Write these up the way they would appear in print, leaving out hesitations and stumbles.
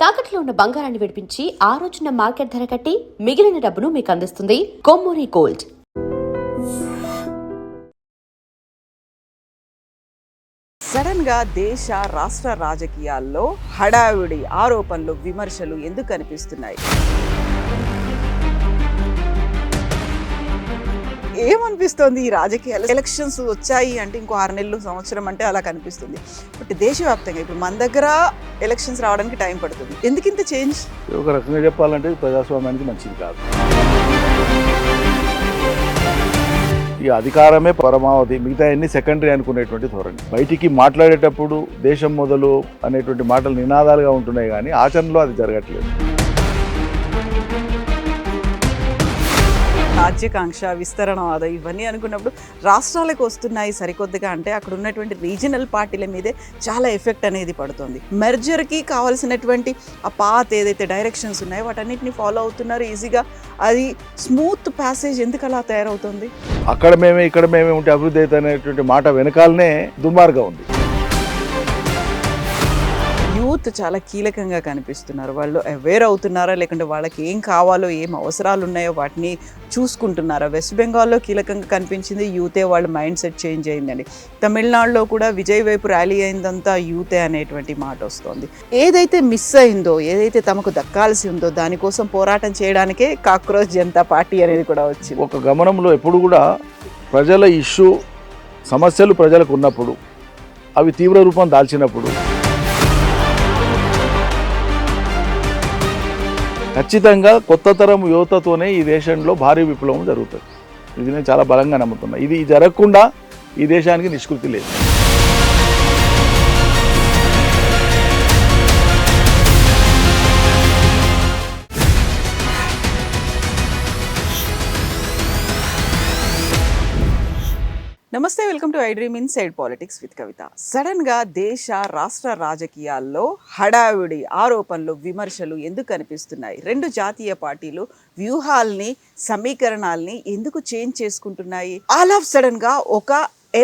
తాకట్లో ఉన్న బంగారాన్ని విడిపించి ఆ రోజున మార్కెట్ ధర కట్టి మిగిలిన డబ్బును మీకు అందిస్తుంది కొమ్మూరి గోల్డ్. సడన్ గా దేశ రాష్ట్ర రాజకీయాల్లో హడావిడి ఆరోపణలు విమర్శలు ఎందుకు కనిపిస్తున్నాయి? ఏమనిపిస్తోంది ఈ రాజకీయాలు? ఎలక్షన్స్ వచ్చాయి అంటే ఇంకో 6 నెలలు సంవత్సరం అంటే అలా కనిపిస్తుంది. బట్ దేశవ్యాప్తంగా ఇప్పుడు మన దగ్గర ఎలక్షన్స్ రావడానికి టైం పడుతుంది. ఎందుకింత చేంజ్? ఒక రకంగా చెప్పాలంటే ప్రజాస్వామ్యానికి మంచిది కాదు. ఈ అధికారమే పరమావధి, మిగతా అన్ని సెకండరీ అనుకునేటువంటి ధోరణి. బయటికి మాట్లాడేటప్పుడు దేశం మొదలు అనేటువంటి మాటలు నినాదాలుగా ఉంటున్నాయి, కానీ ఆచరణలో అది జరగట్లేదు. రాజ్యకాంక్ష, విస్తరణవాదం ఇవన్నీ అనుకున్నప్పుడు రాష్ట్రాలకు వస్తున్నాయి సరికొద్దిగా అంటే అక్కడ ఉన్నటువంటి రీజనల్ పార్టీల మీదే చాలా ఎఫెక్ట్ అనేది పడుతుంది. మెర్జర్కి కావాల్సినటువంటి ఆ పాత్ ఏదైతే డైరెక్షన్స్ ఉన్నాయో వాటన్నిటిని ఫాలో అవుతున్నారు ఈజీగా. అది స్మూత్ ప్యాసేజ్ ఎందుకు అలా తయారవుతుంది? అక్కడ మేమే ఇక్కడ మేమే ఉంటే అభివృద్ధి అయితే అనేటువంటి మాట వెనకాలనే దుర్మార్గం ఉంది. యూత్ చాలా కీలకంగా కనిపిస్తున్నారు. వాళ్ళు అవేర్ అవుతున్నారా, లేకుంటే వాళ్ళకి ఏం కావాలో ఏం అవసరాలు ఉన్నాయో వాటిని చూసుకుంటున్నారా? వెస్ట్ బెంగాల్లో కీలకంగా కనిపించింది యూతే, వాళ్ళ మైండ్ సెట్ చేంజ్ అయిందని. తమిళనాడులో కూడా విజయ్ వైపు ర్యాలీ అయిందంతా యూతే అనేటువంటి మాట వస్తుంది. ఏదైతే మిస్ అయిందో, ఏదైతే తమకు దక్కాల్సి ఉందో దానికోసం పోరాటం చేయడానికే కాక్రోచ్ జనతా పార్టీ అనేది కూడా వచ్చింది. ఒక గమనంలో ఎప్పుడు కూడా ప్రజల ఇష్యూ సమస్యలు ప్రజలకు ఉన్నప్పుడు, అవి తీవ్ర రూపం దాల్చినప్పుడు ఖచ్చితంగా కొత్త తరం యువతతోనే ఈ దేశంలో భారీ విప్లవం జరుగుతుంది. ఇది నేను చాలా బలంగా నమ్ముతున్నా. ఇది జరగకుండా ఈ దేశానికి నిష్కృతి లేదు. నమస్తే, welcome to I dream inside politics with Kavitha. సడన్గా దేశ రాష్ట్ర రాజకీయాల్లో హడావిడి ఆరోపణలు విమర్శలు ఎందుకు కనిపిస్తున్నాయి? 2 జాతీయ పార్టీలు వ్యూహాల్ని, సమీకరణాల్ని ఎందుకు చేంజ్ చేసుకుంటున్నాయి? ఆల్ ఆఫ్ సడన్గా ఒక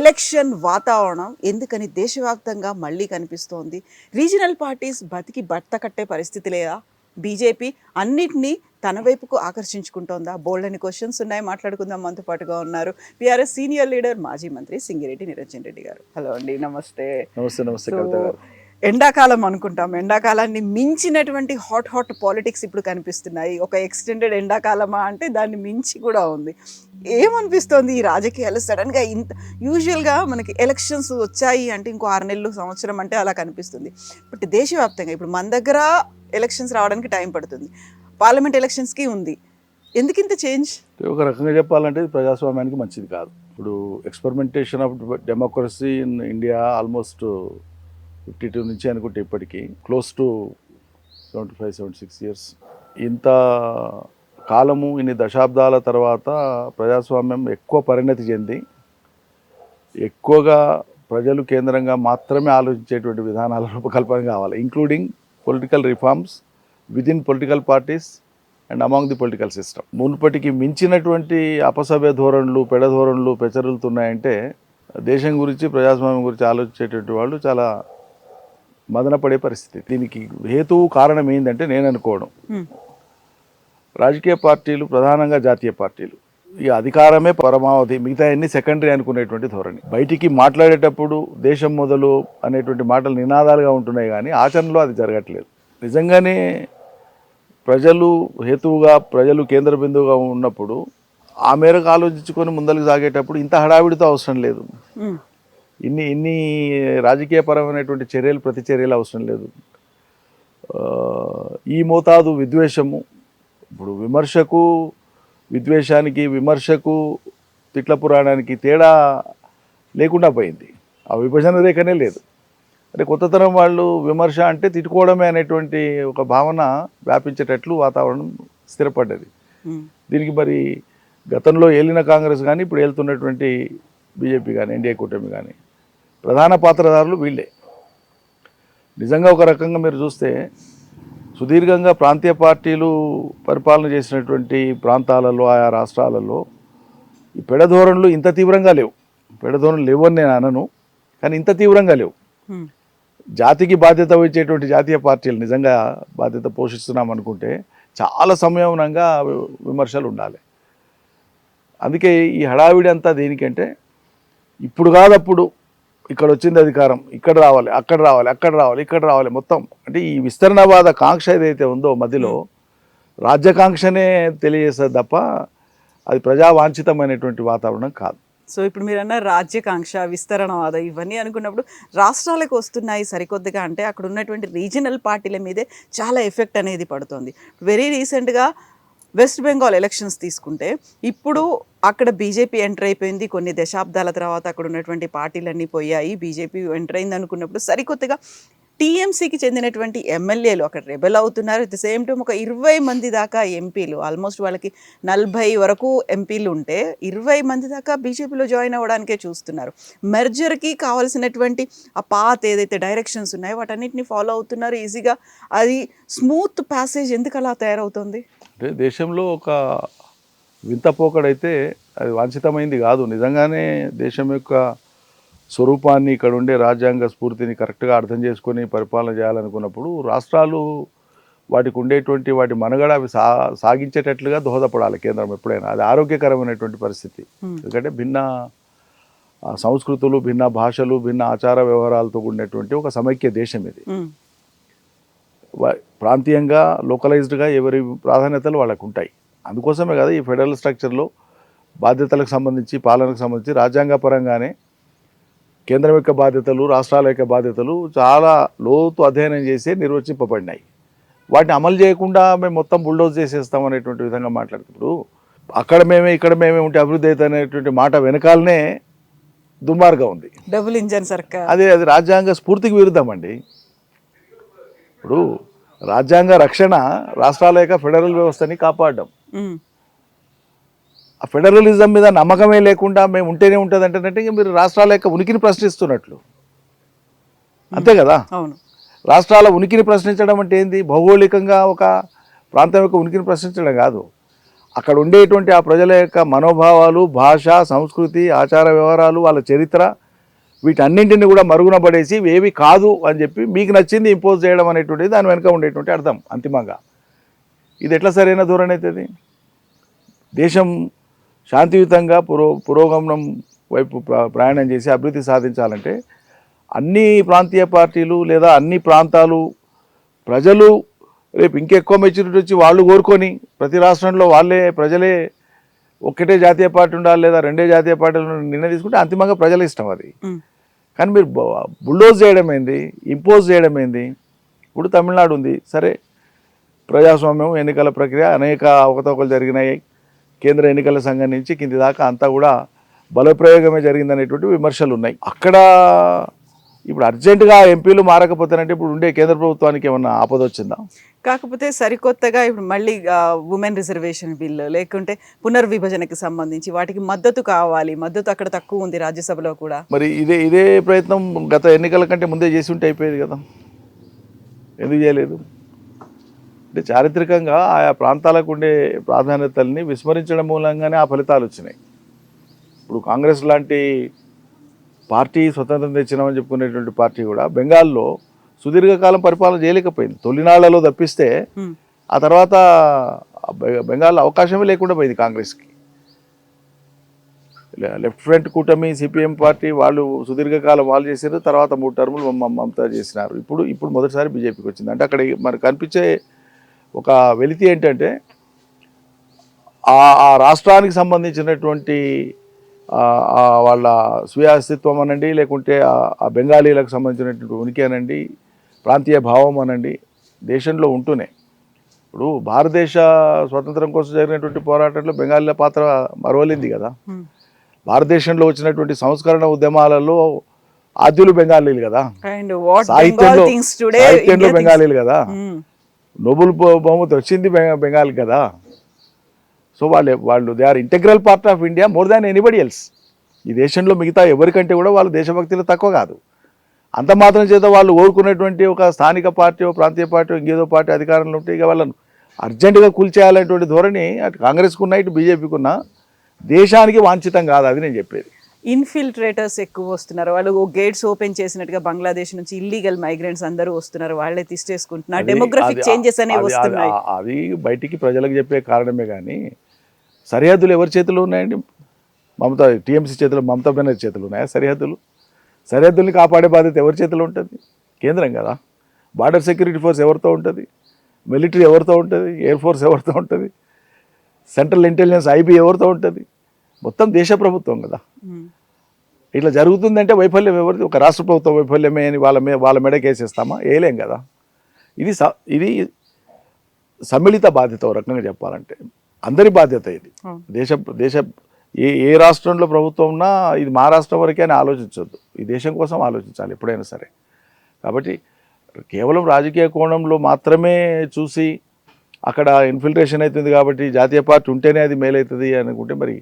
ఎలక్షన్ వాతావరణం ఎందుకని దేశవ్యాప్తంగా మళ్ళీ కనిపిస్తోంది? రీజనల్ పార్టీస్ బతికి బట్ట కట్టే పరిస్థితి లేదా? బీజేపీ అన్నిటినీ తన వైపుకు ఆకర్షించుకుంటోందా? బోల్డ్ అని క్వశ్చన్స్ ఉన్నాయి, మాట్లాడుకుందాం. మనతో పాటుగా ఉన్నారు టీఆర్ఎస్ సీనియర్ లీడర్, మాజీ మంత్రి సింగిరెడ్డి నిరంజన్ రెడ్డి గారు. హలో అండి, నమస్తే. నమస్తే కవిత గారు. ఎండాకాలం అనుకుంటాం, ఎండాకాలాన్ని మించినటువంటి హాట్ పాలిటిక్స్ ఇప్పుడు కనిపిస్తున్నాయి. ఒక ఎక్స్టెండెడ్ ఎండాకాలమా అంటే దాన్ని మించి కూడా ఉంది. ఏమనిపిస్తోంది ఈ రాజకీయాలు సడన్గా ఇంత? యూజువల్గా మనకి ఎలక్షన్స్ వచ్చాయి అంటే ఇంకో 6 నెలలు సంవత్సరం అంటే అలా కనిపిస్తుంది. బట్ దేశవ్యాప్తంగా ఇప్పుడు మన దగ్గర ఎలక్షన్స్ రావడానికి టైం పడుతుంది. పార్లమెంట్ ఎలక్షన్స్కి ఉంది. ఎందుకింత చేంజ్? ఒక రకంగా చెప్పాలంటే ప్రజాస్వామ్యానికి మంచిది కాదు. ఇప్పుడు experimentation of democracy in India almost 52 నుంచి అనుకుంటే ఇప్పటికీ క్లోజ్ టు 75-76 ఇయర్స్. ఇంత కాలము, ఇన్ని దశాబ్దాల తర్వాత ప్రజాస్వామ్యం ఎక్కువ పరిణతి చెంది ఎక్కువగా ప్రజలు కేంద్రంగా మాత్రమే ఆలోచించేటువంటి విధానాల రూపకల్పన కావాలి, including political reforms within political parties and among the political system. మునుపటికి మించినటువంటి అపసభ్య ధోరణులు, పెడధోరణులు ప్రచరులుతున్నాయంటే దేశం గురించి, ప్రజాస్వామ్యం గురించి ఆలోచించేటువంటి వాళ్ళు చాలా మదనపడే పరిస్థితి. దీనికి హేతువు కారణం ఏంటంటే నేను అనుకోవడం, రాజకీయ పార్టీలు, ప్రధానంగా జాతీయ పార్టీలు, ఈ అధికారమే పరమావధి, మిగతా అన్ని సెకండరీ అనుకునేటువంటి ధోరణి. బయటికి మాట్లాడేటప్పుడు దేశం మొదలు అనేటువంటి మాటలు నినాదాలుగా ఉంటున్నాయి, కానీ ఆచరణలో అది జరగట్లేదు. నిజంగానే ప్రజలు హేతువుగా, ప్రజలు కేంద్ర బిందువుగా ఉన్నప్పుడు ఆ మేరకు ఆలోచించుకొని ముందరికి సాగేటప్పుడు ఇంత హడావిడితో అవసరం లేదు. ఇన్ని రాజకీయపరమైనటువంటి చర్యలు, ప్రతి చర్యలు అవసరం లేదు. ఈ మోతాదు విద్వేషము, ఇప్పుడు విమర్శకు విద్వేషానికి, విమర్శకు తిట్ల పురాణానికి తేడా లేకుండా పోయింది. ఆ విభజన రేఖనే లేదు. అంటే కొత్త తరం వాళ్ళు విమర్శ అంటే తిట్టుకోవడమే అనేటువంటి ఒక భావన వ్యాపించేటట్లు వాతావరణం స్థిరపడ్డది. దీనికి మరి గతంలో ఏలిన కాంగ్రెస్ కానీ, ఇప్పుడు ఏలుతున్నటువంటి బీజేపీ కానీ, ఎన్డీఏ కూటమి కానీ ప్రధాన పాత్రధారులు వీళ్ళే. నిజంగా ఒక రకంగా మీరు చూస్తే సుదీర్ఘంగా ప్రాంతీయ పార్టీలు పరిపాలన చేసినటువంటి ప్రాంతాలలో, ఆయా రాష్ట్రాలలో ఈ పెడధోరణులు ఇంత తీవ్రంగా లేవు. పెడధోరణులు లేవని నేను అనను, కానీ ఇంత తీవ్రంగా లేవు. జాతికి బాధ్యత వహించేటువంటి జాతీయ పార్టీలు నిజంగా బాధ్యత పోషిస్తున్నాం అనుకుంటే చాలా సంయమనంగా విమర్శలు ఉండాలి. అందుకే ఈ హడావిడి అంతా దేనికంటే ఇప్పుడు కాదప్పుడు ఇక్కడ వచ్చింది అధికారం, ఇక్కడ రావాలి, అక్కడ రావాలి, అక్కడ రావాలి, ఇక్కడ రావాలి, మొత్తం అంటే ఈ విస్తరణవాద కాంక్ష ఏదైతే ఉందో మధ్యలో రాజ్యాకాంక్షనే తెలియజేస్తుంది తప్ప అది ప్రజావాంఛితమైనటువంటి వాతావరణం కాదు. సో ఇప్పుడు మీరు అన్న రాజ్యాకాంక్ష, విస్తరణవాదం ఇవన్నీ అనుకున్నప్పుడు రాష్ట్రాలకు వస్తున్నాయి సరికొద్దిగా అంటే అక్కడ ఉన్నటువంటి రీజనల్ పార్టీల మీదే చాలా ఎఫెక్ట్ అనేది పడుతుంది. వెరీ రీసెంట్గా వెస్ట్ బెంగాల్ ఎలక్షన్స్ తీసుకుంటే ఇప్పుడు అక్కడ బీజేపీ ఎంటర్ అయిపోయింది. కొన్ని దశాబ్దాల తర్వాత అక్కడ ఉన్నటువంటి పార్టీలన్నీ పోయాయి, బీజేపీ ఎంటర్ అయింది అనుకున్నప్పుడు సరికొత్తగా టీఎంసీకి చెందినటువంటి ఎమ్మెల్యేలు అక్కడ రెబెల్ అవుతున్నారు. అట్ ద సేమ్ టైం ఒక 20 మంది దాకా ఎంపీలు, ఆల్మోస్ట్ వాళ్ళకి 40 వరకు ఎంపీలు ఉంటే 20 మంది దాకా బీజేపీలో జాయిన్ అవ్వడానికే చూస్తున్నారు. మెర్జర్కి కావాల్సినటువంటి ఆ పాత్ ఏదైతే డైరెక్షన్స్ ఉన్నాయో వాటన్నిటిని ఫాలో అవుతున్నారు ఈజీగా. అది స్మూత్ ప్యాసేజ్ ఎందుకు అలా తయారవుతుంది? అంటే దేశంలో ఒక వింత పోకడైతే అది వాంఛితమైంది కాదు. నిజంగానే దేశం యొక్క స్వరూపాన్ని, ఇక్కడ ఉండే రాజ్యాంగ స్ఫూర్తిని కరెక్ట్గా అర్థం చేసుకొని పరిపాలన చేయాలనుకున్నప్పుడు రాష్ట్రాలు వాటికి ఉండేటువంటి వాటి మనుగడ అవి సాగించేటట్లుగా దోహదపడాలి కేంద్రం ఎప్పుడైనా. అది ఆరోగ్యకరమైనటువంటి పరిస్థితి. ఎందుకంటే భిన్న సంస్కృతులు, భిన్న భాషలు, భిన్న ఆచార వ్యవహారాలతో కూడినటువంటి ఒక సమైక్య దేశం ఇది. ప్రాంతీయంగా లోకలైజ్డ్గా ఎవరి ప్రాధాన్యతలు వాళ్ళకు ఉంటాయి. అందుకోసమే కదా ఈ ఫెడరల్ స్ట్రక్చర్లో బాధ్యతలకు సంబంధించి, పాలనకు సంబంధించి రాజ్యాంగపరంగానే కేంద్రం యొక్క బాధ్యతలు, రాష్ట్రాల యొక్క బాధ్యతలు చాలా లోతు అధ్యయనం చేసి నిర్వచింపబడినాయి. వాటిని అమలు చేయకుండా మేము మొత్తం బుల్డోజ్ చేసేస్తాం అనేటువంటి విధంగా మాట్లాడుతున్నప్పుడు అక్కడ మేమే ఇక్కడ మేమే ఉంటే అభివృద్ధి అవుతుంది అనేటువంటి మాట వెనకాలనే దుర్మార్గం ఉంది. డబుల్ ఇంజన్ సర్కార్. అది రాజ్యాంగ స్ఫూర్తికి విరుద్ధం అండి. ఇప్పుడు రాజ్యాంగ రక్షణ రాష్ట్రాల యొక్క ఫెడరల్ వ్యవస్థని కాపాడడం. ఆ ఫెడరలిజం మీద నమ్మకమే లేకుండా మేము ఉంటేనే ఉంటుంది అంటే మీరు రాష్ట్రాల యొక్క ఉనికిని ప్రశ్నిస్తున్నట్లు, అంతే కదా. అవును, రాష్ట్రాల ఉనికిని ప్రశ్నించడం అంటే ఏంది? భౌగోళికంగా ఒక ప్రాంతం యొక్క ఉనికిని ప్రశ్నించడం కాదు, అక్కడ ఉండేటువంటి ఆ ప్రజల యొక్క మనోభావాలు, భాష, సంస్కృతి, ఆచార వ్యవహారాలు, వాళ్ళ చరిత్ర, వీటన్నింటిని కూడా మరుగున పడేసి ఏవి కాదు అని చెప్పి మీకు నచ్చింది ఇంపోజ్ చేయడం అనేటువంటిది దాని వెనుక ఉండేటువంటి అర్థం అంతిమంగా. ఇది ఎట్లా సరైన ధోరణి అవుతుంది? దేశం శాంతియుతంగా పురోగమనం వైపు ప్రయాణం చేసి అభివృద్ధి సాధించాలంటే అన్ని ప్రాంతీయ పార్టీలు లేదా అన్ని ప్రాంతాలు ప్రజలు రేపు ఇంకెక్కువ మెచ్యూరిటీ వచ్చి వాళ్ళు కోరుకొని ప్రతి రాష్ట్రంలో ప్రజలే ఒక్కటే జాతీయ పార్టీ ఉండాలి లేదా రెండే జాతీయ పార్టీలు నిర్ణయం తీసుకుంటే అంతిమంగా ప్రజల ఇష్టం అది. కానీ మీరు బుల్డోజ్ చేయడం ఏంది, ఇంపోజ్ చేయడం ఏంది? ఇప్పుడు తమిళనాడు ఉంది, సరే ప్రజాస్వామ్యం, ఎన్నికల ప్రక్రియ, అనేక అవకతవకలు జరిగినాయి, కేంద్ర ఎన్నికల సంఘం నుంచి కింది దాకా అంతా కూడా బలప్రయోగమే జరిగిందనేటువంటి విమర్శలు ఉన్నాయి. అక్కడ ఇప్పుడు అర్జెంటుగా ఎంపీలు మారకపోతేనంటే ఇప్పుడు ఉండే కేంద్ర ప్రభుత్వానికి ఏమన్నా ఆపద వచ్చిందా? కాకపోతే సరికొత్తగా ఇప్పుడు మళ్ళీ ఉమెన్ రిజర్వేషన్ బిల్లు, లేకుంటే పునర్విభజనకి సంబంధించి వాటికి మద్దతు కావాలి, మద్దతు అక్కడ తక్కువ ఉంది రాజ్యసభలో కూడా. మరి ఇదే ప్రయత్నం గత ఎన్నికల కంటే ముందే చేసి ఉంటే అయిపోయేది కదా, ఎందుకు చేయలేదు? అంటే చారిత్రకంగా ఆయా ప్రాంతాలకు ఉండే ప్రాధాన్యతల్ని విస్మరించడం మూలంగానే ఆ ఫలితాలు వచ్చినాయి. ఇప్పుడు కాంగ్రెస్ లాంటి పార్టీ స్వతంత్రం తెచ్చినామని చెప్పుకునేటువంటి పార్టీ కూడా బెంగాల్లో సుదీర్ఘకాలం పరిపాలన చేయలేకపోయింది. తొలినాళ్లలో తప్పిస్తే ఆ తర్వాత బెంగాల్లో అవకాశమే లేకుండా పోయింది కాంగ్రెస్కి. లెఫ్ట్ ఫ్రంట్ కూటమి, సిపిఎం పార్టీ వాళ్ళు సుదీర్ఘకాలం వాళ్ళు చేశారు, తర్వాత 3 టర్ములు మమతా చేసినారు. ఇప్పుడు మొదటిసారి బీజేపీకి వచ్చింది. అంటే అక్కడ మనకు కనిపించే ఒక వెలితి ఏంటంటే ఆ రాష్ట్రానికి సంబంధించినటువంటి వాళ్ళ స్వీయ అస్తిత్వం అనండి, లేకుంటే ఆ బెంగాలీలకు సంబంధించినటువంటి ఉనికి అనండి, ప్రాంతీయ భావం అనండి దేశంలో ఉంటూనే. ఇప్పుడు భారతదేశ స్వతంత్రం కోసం జరిగినటువంటి పోరాటంలో బెంగాలీల పాత్ర మరవలింది కదా. భారతదేశంలో వచ్చినటువంటి సంస్కరణ ఉద్యమాలలో ఆద్యులు బెంగాలీలు కదా, సాహిత్యంలో బెంగాలీలు కదా, నోబెల్ బహుమతి వచ్చింది బెంగాల్ కదా. సో వాళ్ళు they are integral part of India more than anybody else. ఈ దేశంలో మిగతా ఎవరికంటే కూడా వాళ్ళు దేశభక్తిలో తక్కువ కాదు. అంత మాత్రం చేత వాళ్ళు ఓడుకున్నటువంటి ఒక స్థానిక పార్టీ, ప్రాంతీయ పార్టీ, ఇంకేదో పార్టీ అధికారంలో ఉంటే ఇక వాళ్ళను అర్జెంటుగా కూల్చేయాలనేటువంటి ధోరణి అటు కాంగ్రెస్కు ఉన్న, ఇటు బీజేపీకి ఉన్న దేశానికి వాంఛితం కాదు. అది నేను చెప్పేది. ఇన్ఫిల్ట్రేటర్స్ ఎక్కువ వస్తున్నారు. వాళ్ళు గేట్స్ ఓపెన్ చేసినట్టుగా బంగ్లాదేశ్ నుంచి ఇల్లీగల్ మైగ్రెంట్స్ అందరూ వస్తున్నారు, వాళ్ళే తీసేసుకుంటున్నారు, డెమోగ్రఫిక్ చేంజెస్ అనేవి వస్తున్నాయి. అది బయటికి ప్రజలకు చెప్పే కారణమే కానీ సరిహద్దులు ఎవరి చేతిలో ఉన్నాయండి? టీఎంసీ చేతిలో, మమతా బెనర్జీ చేతిలో ఉన్నాయా సరిహద్దుల్ని కాపాడే బాధ్యత ఎవరి చేతిలో ఉంటుంది? కేంద్రం కదా. బార్డర్ సెక్యూరిటీ ఫోర్స్ ఎవరితో ఉంటుంది? మిలిటరీ ఎవరితో ఉంటుంది? ఎయిర్ ఫోర్స్ ఎవరితో ఉంటుంది? సెంట్రల్ ఇంటెలిజెన్స్ ఐబీ ఎవరితో ఉంటుంది? మొత్తం దేశ ప్రభుత్వం కదా. ఇట్లా జరుగుతుందంటే వైఫల్యం ఎవరిది? ఒక రాష్ట్ర ప్రభుత్వం వైఫల్యమే అని వాళ్ళ మెడకి వేసేస్తామా? వేయలేం కదా. ఇది సమ్మిళిత బాధ్యత, ఒక రకంగా చెప్పాలంటే అందరి బాధ్యత ఇది. దేశ ఏ రాష్ట్రంలో ప్రభుత్వం ఉన్నా ఇది మా రాష్ట్రం వరకే అని ఆలోచించవద్దు, ఈ దేశం కోసం ఆలోచించాలి ఎప్పుడైనా సరే. కాబట్టి కేవలం రాజకీయ కోణంలో మాత్రమే చూసి అక్కడ ఇన్ఫిల్ట్రేషన్ అవుతుంది కాబట్టి జాతీయ పార్టీ ఉంటేనే అది మేలవుతుంది అనుకుంటే మరి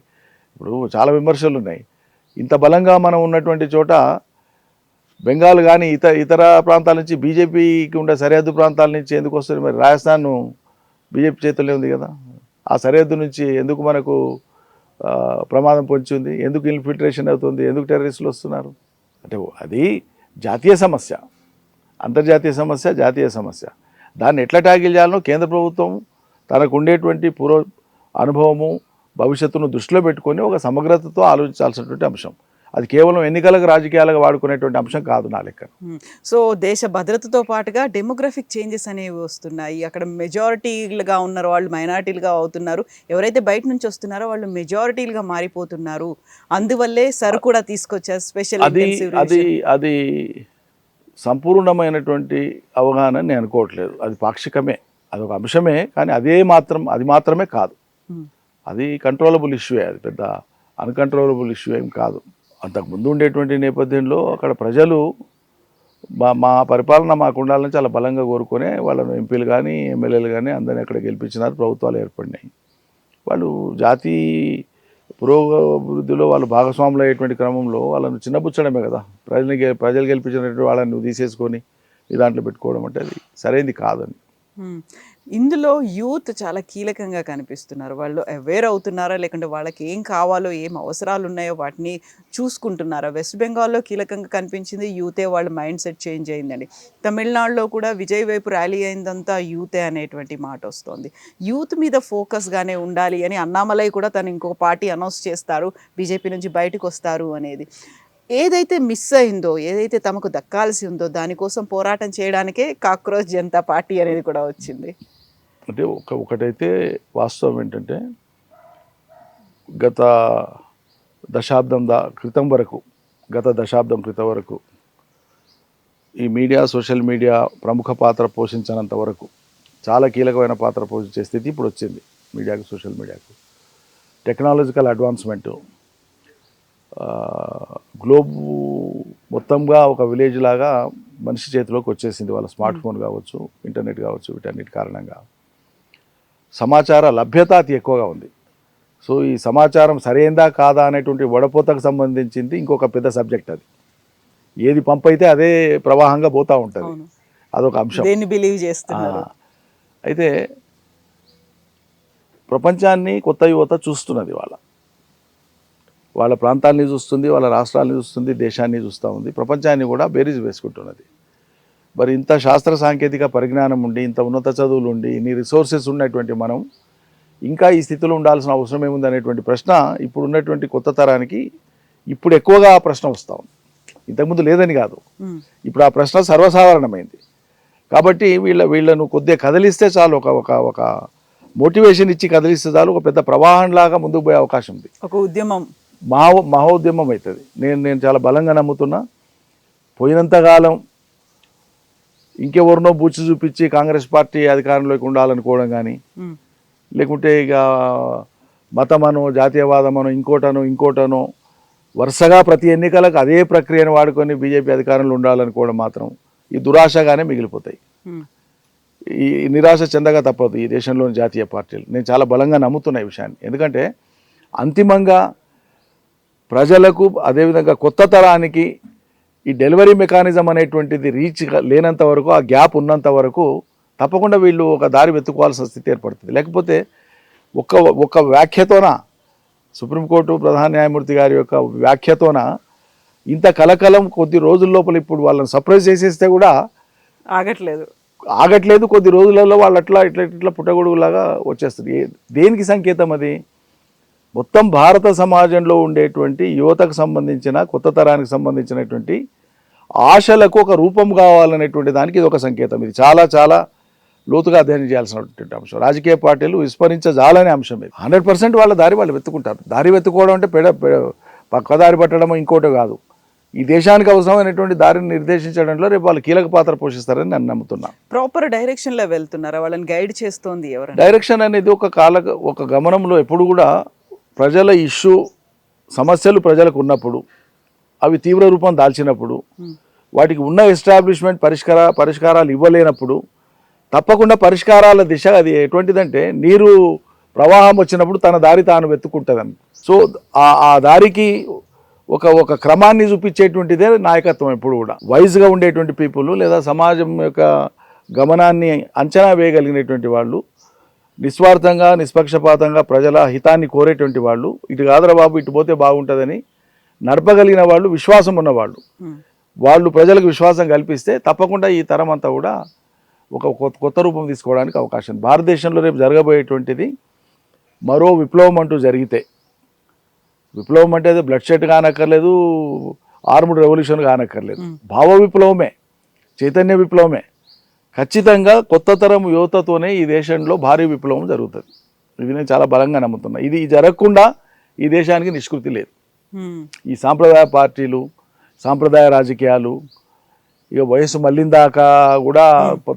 ఇప్పుడు చాలా విమర్శలు ఉన్నాయి. ఇంత బలంగా మనం ఉన్నటువంటి చోట బెంగాల్ కానీ ఇతర ప్రాంతాల నుంచి బీజేపీకి ఉండే సరిహద్దు ప్రాంతాల నుంచి ఎందుకు వస్తుంది? మరి రాజస్థాన్ బీజేపీ చేతుల్లో ఉంది కదా. ఆ సరిహద్దు నుంచి ఎందుకు మనకు ప్రమాదం పొంచి ఉంది? ఎందుకు ఇన్ఫిల్ట్రేషన్ అవుతుంది? ఎందుకు టెర్రరిస్టులు వస్తున్నారు? అంటే అది జాతీయ సమస్య, అంతర్జాతీయ సమస్య, జాతీయ సమస్య. దాన్ని ఎట్లా ట్యాకిల్ చేయాలనో కేంద్ర ప్రభుత్వం తనకు ఉండేటువంటి అనుభవము, భవిష్యత్తును దృష్టిలో పెట్టుకొని ఒక సమగ్రతతో ఆలోచించాల్సినటువంటి అంశం. అది కేవలం ఎన్నికలకు రాజకీయాలకు వాడుకునేటువంటి అంశం కాదు నా లెక్క. సో దేశ భద్రతతో పాటుగా డెమోగ్రఫిక్ చేంజెస్ అనేవి వస్తున్నాయి. అక్కడ మెజారిటీలుగా ఉన్న వాళ్ళు మైనారిటీలుగా అవుతున్నారు, ఎవరైతే బయట నుంచి వస్తున్నారో వాళ్ళు మెజారిటీలుగా మారిపోతున్నారు. అందువల్లే సరు కూడా తీసుకొచ్చారు స్పెషల్. అది సంపూర్ణమైనటువంటి అవగాహన నేను అనుకోవట్లేదు. అది పాక్షికమే, అదొక అంశమే. కానీ అది మాత్రమే కాదు. అది కంట్రోలబుల్ ఇష్యూ, అది పెద్ద అన్కంట్రోలబుల్ ఇష్యూ ఏం కాదు. అంతకుముందు ఉండేటువంటి నేపథ్యంలో అక్కడ ప్రజలు మా పరిపాలన మాకు ఉండాలని చాలా బలంగా కోరుకునే వాళ్ళను ఎంపీలు కానీ ఎమ్మెల్యేలు కానీ అందరినీ అక్కడ గెలిపించినారు, ప్రభుత్వాలు ఏర్పడినాయి. వాళ్ళు జాతీయ పురోభివృద్ధిలో వాళ్ళు భాగస్వాములు అయ్యేటువంటి క్రమంలో వాళ్ళను చిన్నపుచ్చడమే కదా. ప్రజలు గెలిపించినటువంటి వాళ్ళని నువ్వు తీసేసుకొని ఈ దాంట్లో పెట్టుకోవడం అంటే అది సరైనది కాదని. ఇందులో యూత్ చాలా కీలకంగా కనిపిస్తున్నారు. వాళ్ళు అవేర్ అవుతున్నారా, లేకుంటే వాళ్ళకి ఏం కావాలో, ఏం అవసరాలు ఉన్నాయో వాటిని చూసుకుంటున్నారా? వెస్ట్ బెంగాల్లో కీలకంగా కనిపించింది యూతే, వాళ్ళ మైండ్ సెట్ చేంజ్ అయిందండి. తమిళనాడులో కూడా విజయ్ వైపు ర్యాలీ అయిందంతా యూతే అనేటువంటి మాట వస్తుంది. యూత్ మీద ఫోకస్గానే ఉండాలి అని అన్నామలై కూడా తను ఇంకొక పార్టీ అనౌన్స్ చేస్తారు, బీజేపీ నుంచి బయటకు వస్తారు అనేది. ఏదైతే మిస్ అయిందో, ఏదైతే తమకు దక్కాల్సి ఉందో దానికోసం పోరాటం చేయడానికే కాక్రోచ్ జనతా పార్టీ అనేది కూడా వచ్చింది. అంటే ఒకటైతే వాస్తవం ఏంటంటే గత దశాబ్దం క్రితం వరకు ఈ మీడియా, సోషల్ మీడియా ప్రముఖ పాత్ర పోషించినంత వరకు, చాలా కీలకమైన పాత్ర పోషించే స్థితి ఇప్పుడు వచ్చింది మీడియాకు, సోషల్ మీడియాకు. టెక్నాలజికల్ అడ్వాన్స్మెంటు గ్లోబ్ మొత్తంగా ఒక విలేజ్ లాగా మనిషి చేతిలోకి వచ్చేసింది. వాళ్ళ స్మార్ట్ ఫోన్ కావచ్చు, ఇంటర్నెట్ కావచ్చు, వీటన్నిటి కారణంగా సమాచార లభ్యత అతి ఎక్కువగా ఉంది. సో ఈ సమాచారం సరైందా కాదా అనేటువంటి వడపోతకు సంబంధించింది ఇంకొక పెద్ద సబ్జెక్ట్. అది ఏది పంపైతే అదే ప్రవాహంగా పోతూ ఉంటుంది, అదొక అంశం. బిలీవ్ చేస్తున్నారు. అయితే ప్రపంచాన్ని కొత్త యువత చూస్తున్నది, వాళ్ళ ప్రాంతాన్ని చూస్తుంది, వాళ్ళ రాష్ట్రాన్ని చూస్తుంది, దేశాన్ని చూస్తూ ఉంది, ప్రపంచాన్ని కూడా బేరీజ్ వేసుకుంటున్నది. మరి ఇంత శాస్త్ర సాంకేతిక పరిజ్ఞానం ఉండి, ఇంత ఉన్నత చదువులు ఉండి, ఇన్ని రిసోర్సెస్ ఉన్నటువంటి మనం ఇంకా ఈ స్థితిలో ఉండాల్సిన అవసరం ఏముంది అనేటువంటి ప్రశ్న ఇప్పుడు ఉన్నటువంటి కొత్త తరానికి ఇప్పుడు ఎక్కువగా ఆ ప్రశ్న వస్తూ ఉంది. ఇంతకుముందు లేదని కాదు, ఇప్పుడు ఆ ప్రశ్న సర్వసాధారణమైంది. కాబట్టి వీళ్ళను కొద్దిగా కదిలిస్తే చాలు, ఒక మోటివేషన్ ఇచ్చి కదిలిస్తే చాలు, ఒక పెద్ద ప్రవాహంలాగా ముందుకు పోయే అవకాశం ఉంది. ఒక ఉద్యమం, మహోద్యమం అవుతుంది. నేను చాలా బలంగా నమ్ముతున్నా. పోయినంతకాలం ఇంకెవరినో బూచి చూపించి కాంగ్రెస్ పార్టీ అధికారంలోకి ఉండాలనుకోవడం కానీ, లేకుంటే ఇక మతమనో, జాతీయవాదమనో, ఇంకోటనో వరుసగా ప్రతి ఎన్నికలకు అదే ప్రక్రియను వాడుకొని బీజేపీ అధికారంలో ఉండాలనుకోవడం మాత్రం ఈ దురాశగానే మిగిలిపోతాయి. ఈ నిరాశ చెందగా తప్పదు ఈ దేశంలోని జాతీయ పార్టీలు. నేను చాలా బలంగా నమ్ముతున్నా ఈ విషయాన్ని. ఎందుకంటే అంతిమంగా ప్రజలకు, అదేవిధంగా కొత్త తరానికి ఈ డెలివరీ మెకానిజం అనేటువంటిది రీచ్ లేనంత వరకు, ఆ గ్యాప్ ఉన్నంత వరకు తప్పకుండా వీళ్ళు ఒక దారి వెతుక్కోవాల్సిన స్థితి ఏర్పడుతుంది. లేకపోతే ఒక్క వ్యాఖ్యతోన సుప్రీంకోర్టు ప్రధాన న్యాయమూర్తి గారి యొక్క వ్యాఖ్యతోన ఇంత కలకలం కొద్ది రోజుల లోపల ఇప్పుడు వాళ్ళని సర్ప్రైజ్ చేసేస్తే కూడా ఆగట్లేదు. కొద్ది రోజులలో వాళ్ళు ఇట్లా పుట్టగొడుగులాగా వచ్చేస్తుంది. దేనికి సంకేతం అది? మొత్తం భారత సమాజంలో ఉండేటువంటి యువతకు సంబంధించిన కొత్త తరానికి సంబంధించినటువంటి ఆశలకు ఒక రూపం కావాలనేటువంటి దానికి ఇది ఒక సంకేతం. ఇది చాలా చాలా లోతుగా అధ్యయనం చేయాల్సినటువంటి అంశం. రాజకీయ పార్టీలు విస్మరించజాలనే అంశం ఇది. 100% వాళ్ళ దారి వాళ్ళు వెతుకుంటారు. దారి వెతుకోవడం అంటే పక్క దారి పట్టడం ఇంకోటి కాదు. ఈ దేశానికి అవసరమైనటువంటి దారిని నిర్దేశించడంలో రేపు వాళ్ళు కీలక పాత్ర పోషిస్తారని నేను నమ్ముతున్నా. ప్రాపర్ డైరెక్షన్లో వెళ్తున్నారా? వాళ్ళని గైడ్ చేస్తోంది ఎవరు? డైరెక్షన్ అనేది ఒక గమనంలో ఎప్పుడు కూడా ప్రజల సమస్యలు ప్రజలకు ఉన్నప్పుడు, అవి తీవ్ర రూపం దాల్చినప్పుడు, వాటికి ఉన్న ఎస్టాబ్లిష్మెంట్ పరిష్కారాలు ఇవ్వలేనప్పుడు తప్పకుండా పరిష్కారాల దిశ అది ఎటువంటిదంటే నీరు ప్రవాహం వచ్చినప్పుడు తన దారి తాను వెతుక్కుంటుందని. సో ఆ దారికి ఒక క్రమాన్ని చూపించేటువంటిదే నాయకత్వం. ఎప్పుడు కూడా వైజ్గా ఉండేటువంటి పీపుల్ లేదా సమాజం యొక్క గమనాన్ని అంచనా వేయగలిగినటువంటి వాళ్ళు, నిస్వార్థంగా నిష్పక్షపాతంగా ప్రజల హితాన్ని కోరేటువంటి వాళ్ళు, ఇటు కాదురా బాబు ఇటు పోతే బాగుంటుందని నడపగలిగిన వాళ్ళు, విశ్వాసం ఉన్నవాళ్ళు, వాళ్ళు ప్రజలకు విశ్వాసం కల్పిస్తే తప్పకుండా ఈ తరం అంతా కూడా ఒక కొత్త రూపం తీసుకోవడానికి అవకాశం. భారతదేశంలో రేపు జరగబోయేటువంటిది మరో విప్లవం అంటూ జరిగితే, విప్లవం అంటే అది బ్లడ్ షెడ్ కానక్కర్లేదు, ఆర్మ్డ్ రెవల్యూషన్ కానక్కర్లేదు, భావ విప్లవమే, చైతన్య విప్లవమే. ఖచ్చితంగా కొత్త తరం యువతతోనే ఈ దేశంలో భారీ విప్లవం జరుగుతుంది. ఇది నేను చాలా బలంగా నమ్ముతున్నా. ఇది జరగకుండా ఈ దేశానికి నిష్కృతి లేదు. ఈ సాంప్రదాయ పార్టీలు, సాంప్రదాయ రాజకీయాలు ఇక వయసు మళ్ళిందాకా కూడా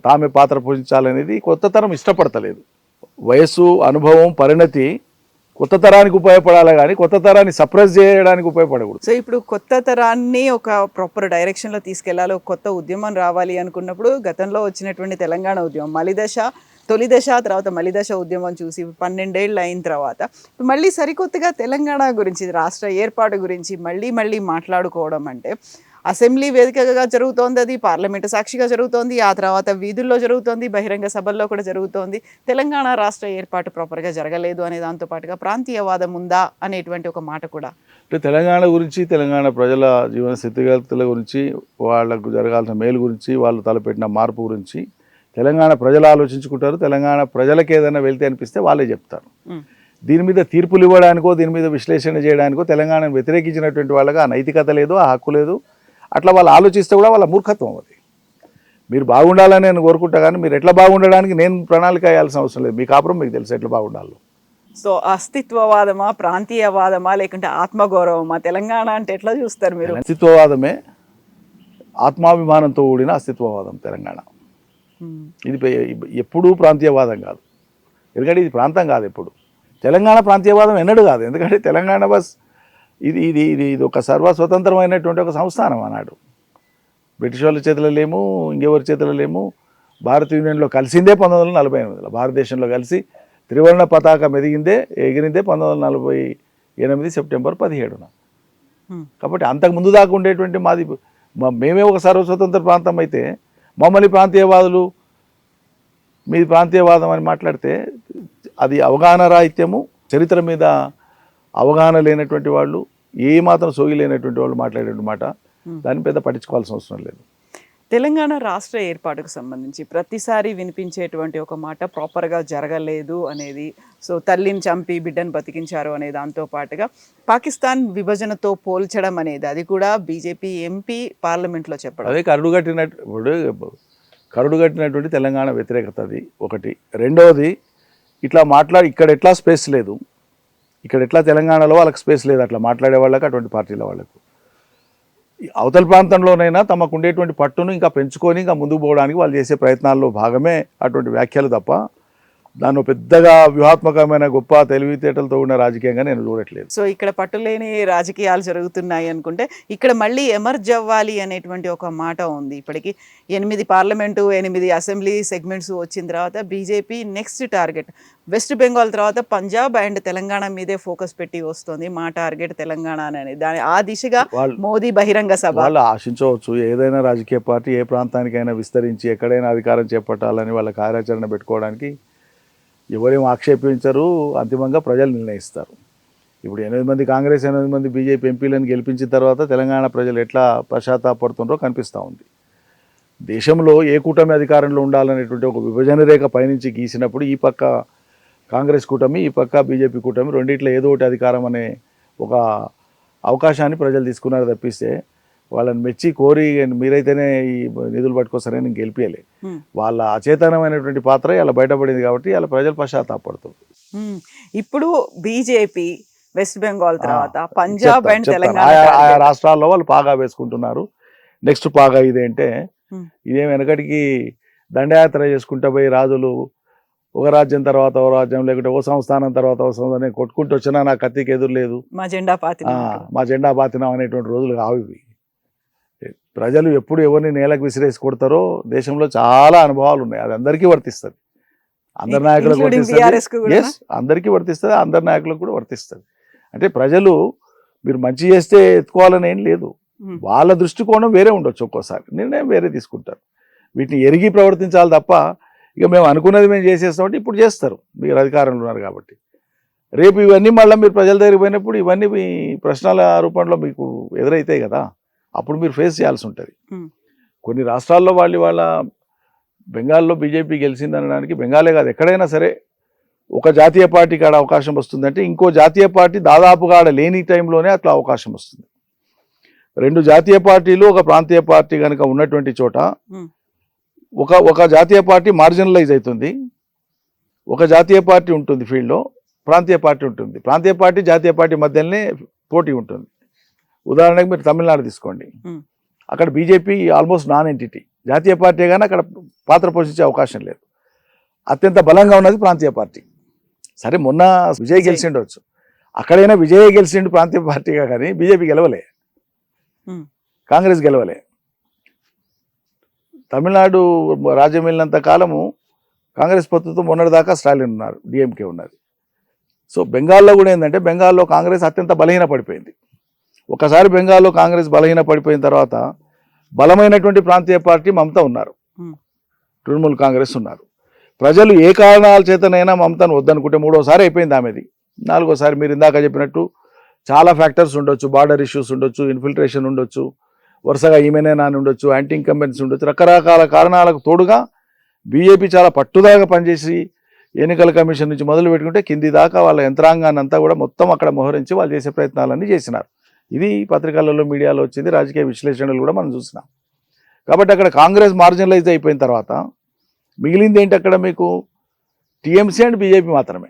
తామే పాత్ర పోషించాలనేది కొత్త తరం ఇష్టపడతలేదు. వయసు, అనుభవం, పరిణతి కొత్త తరానికి ఉపయోగపడాలి కానీ కొత్త తరాన్ని సప్రెస్ చేయడానికి ఉపయోగపడకూడదు. సో ఇప్పుడు కొత్త తరాన్ని ఒక ప్రాపర్ డైరెక్షన్లో తీసుకెళ్లాలి, ఒక కొత్త ఉద్యమం రావాలి అనుకున్నప్పుడు గతంలో వచ్చినటువంటి తెలంగాణ ఉద్యమం తొలి దశ తర్వాత మలిదశ ఉద్యమం చూసి 12 ఏళ్ళు అయిన తర్వాత మళ్ళీ సరికొత్తగా తెలంగాణ గురించి, రాష్ట్ర ఏర్పాటు గురించి మళ్ళీ మాట్లాడుకోవడం అంటే అసెంబ్లీ వేదికగా జరుగుతోంది, అది పార్లమెంటు సాక్షిగా జరుగుతోంది, ఆ తర్వాత వీధుల్లో జరుగుతోంది, బహిరంగ సభల్లో కూడా జరుగుతోంది. తెలంగాణ రాష్ట్ర ఏర్పాటు ప్రాపర్గా జరగలేదు అనే దాంతో పాటుగా ప్రాంతీయవాదం ఉందా అనేటువంటి ఒక మాట కూడా. అంటే తెలంగాణ గురించి, తెలంగాణ ప్రజల జీవన స్థితిగతుల గురించి, వాళ్లకు జరగాల్సిన మేలు గురించి, వాళ్ళు తలపెట్టిన మార్పు గురించి తెలంగాణ ప్రజలు ఆలోచించుకుంటారు. తెలంగాణ ప్రజలకు ఏదైనా వెళ్తే అనిపిస్తే వాళ్ళే చెప్తారు. దీని మీద తీర్పులు ఇవ్వడానికో, దీని మీద విశ్లేషణ చేయడానికో తెలంగాణను వ్యతిరేకించినటువంటి వాళ్ళకి ఆ నైతికత లేదు, ఆ హక్కు లేదు. అట్లా వాళ్ళు ఆలోచిస్తే కూడా వాళ్ళ మూర్ఖత్వం అది. మీరు బాగుండాలని నేను కోరుకుంటా కానీ మీరు ఎట్లా బాగుండడానికి నేను ప్రణాళిక వేయాల్సిన అవసరం లేదు. మీ కాపురం మీకు తెలుసు ఎట్లా బాగుండాలో. సో అస్తిత్వవాదమా, ప్రాంతీయవాదమా, లేకుంటే ఆత్మగౌరవమా? తెలంగాణ అంటే ఎట్లా చూస్తారు మీరు? అస్తిత్వవాదమే, ఆత్మాభిమానంతో కూడిన అస్తిత్వవాదం తెలంగాణ. ఇది ఎప్పుడూ ప్రాంతీయవాదం కాదు. ఎందుకంటే ఇది ప్రాంతం కాదు. ఎప్పుడు తెలంగాణ ప్రాంతీయవాదం ఎన్నడూ కాదు. ఎందుకంటే తెలంగాణ ఇది ఇది ఇది ఇది ఒక సర్వస్వతంత్రమైనటువంటి ఒక సంస్థానం అన్నాడు. బ్రిటిష్ వాళ్ళ చేతిలో లేము, ఇంకెవరి చేతిలో లేము. భారత యూనియన్లో కలిసిందే 1948. భారతదేశంలో కలిసి త్రివర్ణ పతాకం ఎగిరిందే 1948 సెప్టెంబర్ 17న. కాబట్టి అంతకు ముందు దాకా ఉండేటువంటి మేమే ఒక సర్వస్వతంత్ర ప్రాంతం అయితే మమ్మల్ని ప్రాంతీయవాదులు, మీది ప్రాంతీయవాదం అని మాట్లాడితే అది అవగాహన రాహిత్యము. చరిత్ర మీద అవగాహన లేనటువంటి వాళ్ళు, ఏమాత్రం సోగి లేనటువంటి వాళ్ళు మాట్లాడేటువంటి మాట, దాన్ని పెద్ద పట్టించుకోవాల్సిన అవసరం లేదు. తెలంగాణ రాష్ట్ర ఏర్పాటుకు సంబంధించి ప్రతిసారి వినిపించేటువంటి ఒక మాట ప్రాపర్గా జరగలేదు అనేది. సో తల్లిని చంపి బిడ్డను బతికించారు అనే దాంతో పాటుగా పాకిస్తాన్ విభజనతో పోల్చడం అనేది, అది కూడా బీజేపీ ఎంపీ పార్లమెంట్లో చెప్పడం. అదే కరుడుగట్టినటువంటి తెలంగాణ వ్యతిరేకత అది ఒకటి. రెండవది, ఇట్లా ఇక్కడ ఎట్లా స్పేస్ లేదు, ఇక్కడ ఎట్లా తెలంగాణలో వాళ్ళకి స్పేస్ లేదు అట్లా మాట్లాడే వాళ్ళకి, అటువంటి పార్టీల వాళ్ళకు. అవతల ప్రాంతంలోనైనా తమకు ఉండేటువంటి పట్టును ఇంకా పెంచుకొని ఇంకా ముందుకు పోవడానికి వాళ్ళు చేసే ప్రయత్నాల్లో భాగమే అటువంటి వ్యాఖ్యలు తప్ప దాన్ని పెద్దగా వ్యూహాత్మకమైన గొప్ప తెలివితేటలతో ఉన్న రాజకీయంగా నేను చూడట్లేదు. సో ఇక్కడ పట్టులేని రాజకీయాలు జరుగుతున్నాయి అనుకుంటే ఇక్కడ మళ్ళీ ఎమర్జ్ అవ్వాలి అనేటువంటి ఒక మాట ఉంది. ఇప్పటికీ 8 పార్లమెంటు, 8 అసెంబ్లీ సెగ్మెంట్స్ వచ్చిన తర్వాత BJP next target west Bengal తర్వాత పంజాబ్ అండ్ తెలంగాణ మీదే ఫోకస్ పెట్టి వస్తుంది. మా టార్గెట్ తెలంగాణ అనేది. ఆ దిశగా మోదీ బహిరంగ సభ. వాళ్ళు ఆశించవచ్చు, ఏదైనా రాజకీయ పార్టీ ఏ ప్రాంతానికైనా విస్తరించి ఎక్కడైనా అధికారం చేపట్టాలని వాళ్ళ కార్యాచరణ పెట్టుకోవడానికి ఎవరేం ఆక్షేపించరు, అంతిమంగా ప్రజలు నిర్ణయిస్తారు. ఇప్పుడు 8 మంది కాంగ్రెస్ 8 మంది బీజేపీ ఎంపీలను గెలిపించిన తర్వాత తెలంగాణ ప్రజలు ఎట్లా పశ్చాత్తాపడుతుండ్రో కనిపిస్తూ ఉంది. దేశంలో ఏ కూటమి అధికారంలో ఉండాలనేటువంటి ఒక విభజన రేఖ పైనుంచి గీసినప్పుడు ఈ పక్క కాంగ్రెస్ కూటమి, ఈ పక్క బీజేపీ కూటమి, రెండిట్లో ఏదో ఒకటి అధికారం అనే ఒక అవకాశాన్ని ప్రజలు తీసుకున్నారు తప్పిస్తే వాళ్ళని మెచ్చి కోరి మీరైతేనే ఈ నిధులు పట్టుకొస్తారని నేను గెలిపియలే. వాళ్ళ అచేతనమైనటువంటి పాత్ర ఇలా బయటపడింది కాబట్టి ఇలా ప్రజలు పశ్చాత్తాపడుతుంది. ఇప్పుడు బీజేపీ వెస్ట్ బెంగాల్ తర్వాత పంజాబ్ అండ్ తెలంగాణ ఆయా రాష్ట్రాల్లో వాళ్ళు పాగా వేసుకుంటున్నారు. నెక్స్ట్ పాగా ఇదేంటే ఇదేం వెనకటికి దండయాత్ర చేసుకుంటూ పోయి రాజులు ఒక రాజ్యం తర్వాత ఓ రాజ్యం, లేకుంటే ఓ సంస్థానం తర్వాత ఓ సంస్థానం కొట్టుకుంటూ వచ్చినా నా కత్తికి ఎదురు లేదు, మా జెండా పాతినాం అనేటువంటి రోజులు కావు ఇవి. ప్రజలు ఎప్పుడు ఎవరిని నేలకు విసిరేసి కొడతారో దేశంలో చాలా అనుభవాలు ఉన్నాయి. అది అందరికీ వర్తిస్తుంది, అందరి నాయకులకు వర్తిస్తుంది. ఎస్, అందరికీ వర్తిస్తుంది, అందరి నాయకులకు కూడా వర్తిస్తుంది. అంటే ప్రజలు మీరు మంచి చేస్తే ఎత్తుకోవాలని ఏం లేదు, వాళ్ళ దృష్టికోణం వేరే ఉండొచ్చు, ఒక్కోసారి నిర్ణయం వేరే తీసుకుంటారు. వీటిని ఎరిగి ప్రవర్తించాలి తప్ప ఇక మేము అనుకున్నది మేము చేసేస్తామంటే ఇప్పుడు చేస్తారు, మీరు అధికారంలో ఉన్నారు కాబట్టి. రేపు ఇవన్నీ మళ్ళీ మీరు ప్రజల దగ్గరికి పోయినప్పుడు ఇవన్నీ మీ ప్రశ్నల రూపంలో మీకు ఎదురవుతాయి కదా, అప్పుడు మీరు ఫేస్ చేయాల్సి ఉంటుంది. కొన్ని రాష్ట్రాల్లో వాళ్ళ బెంగాల్లో బీజేపీ గెలిచింది అనడానికి, బెంగాలే కాదు ఎక్కడైనా సరే ఒక జాతీయ పార్టీకి ఆడ అవకాశం వస్తుందంటే ఇంకో జాతీయ పార్టీ దాదాపుగా ఆడ లేని టైంలోనే అట్లా అవకాశం వస్తుంది. రెండు జాతీయ పార్టీలు ఒక ప్రాంతీయ పార్టీ కనుక ఉన్నటువంటి చోట ఒక జాతీయ పార్టీ మార్జినలైజ్ అవుతుంది, ఒక జాతీయ పార్టీ ఉంటుంది ఫీల్డ్లో, ప్రాంతీయ పార్టీ ఉంటుంది. ప్రాంతీయ పార్టీ జాతీయ పార్టీ మధ్యలోనే పోటీ ఉంటుంది. ఉదాహరణకు మీరు తమిళనాడు తీసుకోండి, అక్కడ బీజేపీ ఆల్మోస్ట్ నాన్ ఎంటిటీ, జాతీయ పార్టీ కానీ అక్కడ పాత్ర పోషించే అవకాశం లేదు. అత్యంత బలంగా ఉన్నది ప్రాంతీయ పార్టీ. సరే మొన్న విజయ్ గెలిచిండవచ్చు, అక్కడైనా విజయ్ గెలిచిండు ప్రాంతీయ పార్టీగా, కానీ బీజేపీ గెలవలే, కాంగ్రెస్ గెలవలే. తమిళనాడు రాజ్యం వెళ్ళినంత కాలము కాంగ్రెస్ పొత్తుతో మొన్నటిదాకా స్టాలిన్ ఉన్నారు, డిఎంకే ఉన్నది. సో బెంగాల్లో కూడా ఏంటంటే బెంగాల్లో కాంగ్రెస్ అత్యంత బలహీన పడిపోయింది. ఒకసారి బెంగాల్లో కాంగ్రెస్ బలహీన పడిపోయిన తర్వాత బలమైనటువంటి ప్రాంతీయ పార్టీ మమతా ఉన్నారు, తృణమూల్ కాంగ్రెస్ ఉన్నారు. ప్రజలు ఏ కారణాల చేతనైనా మమతాను వద్దనుకుంటే మూడోసారి అయిపోయింది ఆమెది, నాలుగోసారి మీరు ఇందాక చెప్పినట్టు చాలా ఫ్యాక్టర్స్ ఉండొచ్చు, బార్డర్ ఇష్యూస్ ఉండొచ్చు, ఇన్ఫిల్ట్రేషన్ ఉండొచ్చు, వరుసగా ఈమెనే నాని ఉండొచ్చు, యాంటీ ఇన్కంబెన్సీ ఉండొచ్చు, రకరకాల కారణాలకు తోడుగా బీజేపీ చాలా పట్టుదాగా పనిచేసి ఎన్నికల కమిషన్ నుంచి మొదలు పెట్టుకుంటే కింది దాకా వాళ్ళ యంత్రాంగాన్ని అంతా కూడా మొత్తం అక్కడ మోహరించి వాళ్ళు చేసే ప్రయత్నాలన్నీ చేసినారు. ఇది పత్రికలలో మీడియాలో వచ్చింది, రాజకీయ విశ్లేషణలు కూడా మనం చూసినాం. కాబట్టి అక్కడ కాంగ్రెస్ మార్జినలైజ్ అయిపోయిన తర్వాత మిగిలింది ఏంటి, అక్కడ మీకు టీఎంసీ అండ్ బీజేపీ మాత్రమే.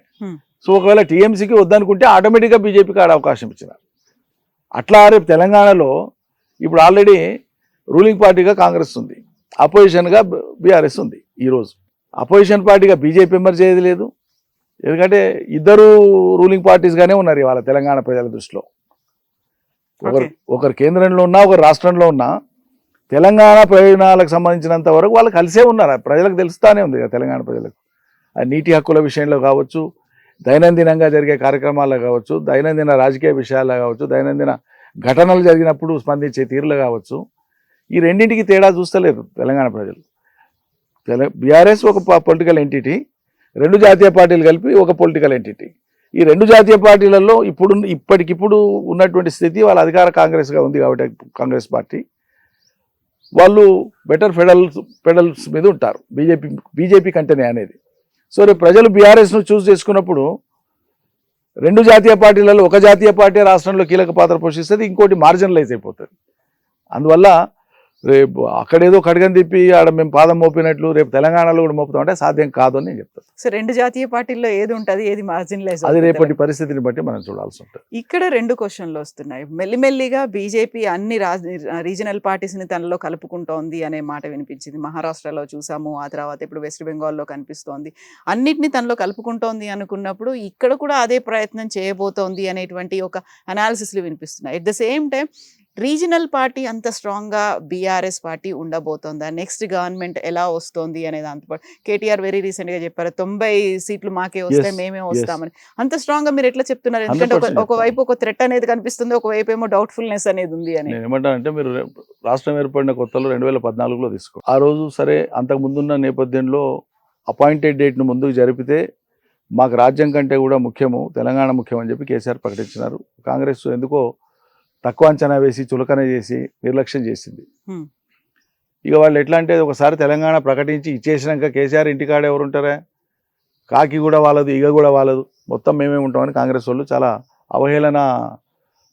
సో ఒకవేళ టీఎంసీకి వద్దనుకుంటే ఆటోమేటిక్గా బీజేపీకి ఆడ అవకాశం ఇచ్చినారు. అట్లా రేపు తెలంగాణలో ఇప్పుడు ఆల్రెడీ రూలింగ్ పార్టీగా కాంగ్రెస్ ఉంది, అపోజిషన్గా బీఆర్ఎస్ ఉంది. ఈరోజు అపోజిషన్ పార్టీగా బీజేపీ ఎమర్జ్ అయ్యేది లేదు, ఎందుకంటే ఇద్దరు రూలింగ్ పార్టీస్గానే ఉన్నారు ఇవాళ తెలంగాణ ప్రజల దృష్టిలో. ఒకరు కేంద్రంలో ఉన్నా, ఒకరు రాష్ట్రంలో ఉన్నా తెలంగాణ ప్రయోజనాలకు సంబంధించినంత వరకు వాళ్ళు కలిసే ఉన్నారు. ప్రజలకు తెలుస్తానే ఉంది కదా, తెలంగాణ ప్రజలకు. నీటి హక్కుల విషయంలో కావచ్చు, దైనందినంగా జరిగే కార్యక్రమాల్లో కావచ్చు, దైనందిన రాజకీయ విషయాల్లో కావచ్చు, దైనందిన ఘటనలు జరిగినప్పుడు స్పందించే తీరులు కావచ్చు, ఈ రెండింటికి తేడా చూస్తలేరు తెలంగాణ ప్రజలు. బీఆర్ఎస్ ఒక పొలిటికల్ ఎంటిటీ, రెండు జాతీయ పార్టీలు కలిపి ఒక పొలిటికల్ ఎంటిటీ. ఈ రెండు జాతీయ పార్టీలలో ఇప్పటికిప్పుడు ఉన్నటువంటి స్థితి వాళ్ళ అధికార కాంగ్రెస్గా ఉంది కాబట్టి కాంగ్రెస్ పార్టీ వాళ్ళు బెటర్ ఫెడరల్స్ మీద ఉంటారు బీజేపీ కంటేనే అనేది. సో రేపు ప్రజలు బీఆర్ఎస్ను చూస్ చేసుకున్నప్పుడు రెండు జాతీయ పార్టీలలో ఒక జాతీయ పార్టీ రాష్ట్రంలో కీలక పాత్ర పోషిస్తుంది, ఇంకోటి మార్జినలైజ్ అయిపోతుంది. అందువల్ల రేపు అక్కడేదో కడగని తిప్పి ఆడ మేము పాదం మోపినట్లు రేపు తెలంగాణలో కూడా మోపుతాం అంటే సాధ్యం కాదు అని నేను చెప్తాను. సో రెండు జాతీయ పార్టీల్లో ఏది ఉంటుంది, ఏది మార్జినలైజ్, అది రేపటి పరిస్థితిని బట్టి మనం చూడాల్సి ఉంటుంది. ఇక్కడ రెండు క్వశ్చన్లు వస్తున్నాయి. మెల్లిమెల్లిగా బీజేపీ అన్ని రీజనల్ పార్టీస్ని తనలో కలుపుకుంటోంది అనే మాట వినిపించింది. మహారాష్ట్రలో చూసాము, ఆ తర్వాత ఇప్పుడు వెస్ట్ బెంగాల్లో కనిపిస్తోంది. అన్నిటిని తనలో కలుపుకుంటోంది అనుకున్నప్పుడు ఇక్కడ కూడా అదే ప్రయత్నం చేయబోతోంది అనేటువంటి ఒక అనాలిసిస్లు వినిపిస్తున్నాయి. At the same time regional party అంత స్ట్రాంగ్గా బీఆర్ఎస్ పార్టీ ఉండబోతోందా, నెక్స్ట్ గవర్నమెంట్ ఎలా వస్తుంది అనేది దాంతోపాటు కేటీఆర్ వెరీ రీసెంట్గా చెప్పారు 90 సీట్లు మాకే వస్తాయి, మేమే వస్తామని. అంత స్ట్రాంగ్గా మీరు ఎట్లా చెప్తున్నారు? ఎందుకంటే ఒకవైపు ఒక థ్రెట్ అనేది కనిపిస్తుంది, ఒకవైపు ఏమో డౌట్ఫుల్నెస్ అనేది ఉంది అని. నేను ఏమంటానంటే మీరు రాష్ట్రం ఏర్పడిన కొత్తలో 2014లో తీసుకో, ఆ రోజు సరే అంతకు ముందున్న నేపథ్యంలో అపాయింటెడ్ డేట్ను ముందుకు జరిపితే మాకు రాజ్యం కంటే కూడా ముఖ్యము, తెలంగాణ ముఖ్యం అని చెప్పి కేసీఆర్ ప్రకటించినారు. కాంగ్రెస్ ఎందుకో తక్కువ అంచనా వేసి చులకన చేసి నిర్లక్ష్యం చేసింది. ఇక వాళ్ళు ఎట్లా అంటే ఒకసారి తెలంగాణ ప్రకటించి ఇచ్చేసినాక కేసీఆర్ ఇంటికాడ ఎవరు ఉంటారా, కాకి కూడా వాళ్ళదు, ఇగ కూడా వాళ్ళదు, మొత్తం మేమే ఉంటామని కాంగ్రెస్ వాళ్ళు చాలా అవహేళన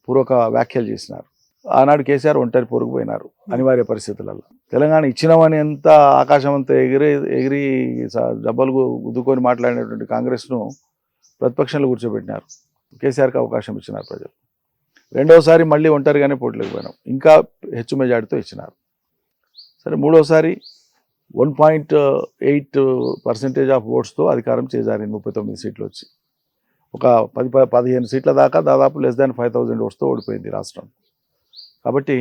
పూర్వక వ్యాఖ్యలు చేసినారు. ఆనాడు కేసీఆర్ ఒంటరి పోరుకుపోయినారు అనివార్య పరిస్థితులలో. తెలంగాణ ఇచ్చినామని ఎంత ఆకాశం అంతా ఎగిరి డబ్బలు గుద్దుకొని మాట్లాడినటువంటి కాంగ్రెస్ను ప్రతిపక్షంలో కూర్చోబెట్టినారు. కేసీఆర్కి అవకాశం ఇచ్చినారు ప్రజలు. రెండవసారి మళ్ళీ ఒంటరిగానే పోటీలోకి పోయినాం, ఇంకా హెచ్చు మెజార్టీతో ఇచ్చినారు. సరే మూడోసారి 1.8% ఆఫ్ ఓట్స్తో అధికారం చేజారింది. 39 సీట్లు వచ్చి ఒక 10-15 సీట్ల దాకా దాదాపు లెస్ దాన్ 5,000 ఓట్స్తో ఓడిపోయింది రాష్ట్రం. కాబట్టి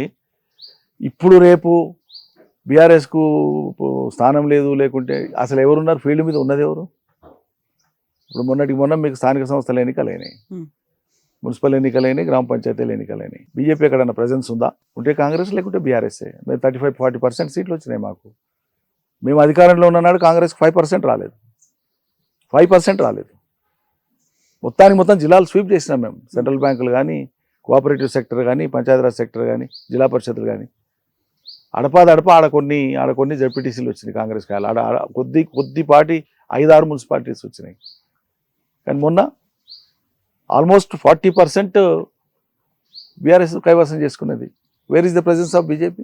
ఇప్పుడు రేపు బీఆర్ఎస్కు స్థానం లేదు, లేకుంటే అసలు ఎవరున్నారు ఫీల్డ్ మీద ఉన్నది ఎవరు? ఇప్పుడు మొన్న మీకు స్థానిక సంస్థల ఎన్నికలైనాయి, మున్సిపల్ ఎన్నికలైనాయి, గ్రామ పంచాయతీల ఎన్నికలైనాయి. బీజేపీ ఎక్కడన్నా ప్రజెన్స్ ఉందా? ఉంటే కాంగ్రెస్, లేకుంటే బీఆర్ఎస్ఏ. మేము 35-40% సీట్లు వచ్చినాయి మాకు. మేము అధికారంలో ఉన్ననాడు కాంగ్రెస్కి 5% రాలేదు, 5% రాలేదు. మొత్తం జిల్లాలు స్వీప్ చేసినాం మేము. సెంట్రల్ బ్యాంకులు కానీ, కోఆపరేటివ్ సెక్టర్ కానీ, పంచాయతీరాజ్ సెక్టర్ కానీ, జిల్లా పరిషత్తులు కానీ, అడప ఆడ కొన్ని జడ్పీటీసీలు వచ్చినాయి కాంగ్రెస్కి. ఆడ కొద్దిపాటి 5-6 మున్సిపాలిటీస్ వచ్చినాయి. కానీ మొన్న ఆల్మోస్ట్ 40% బీఆర్ఎస్ కైవసం చేసుకున్నది. Where is the presence of BJP?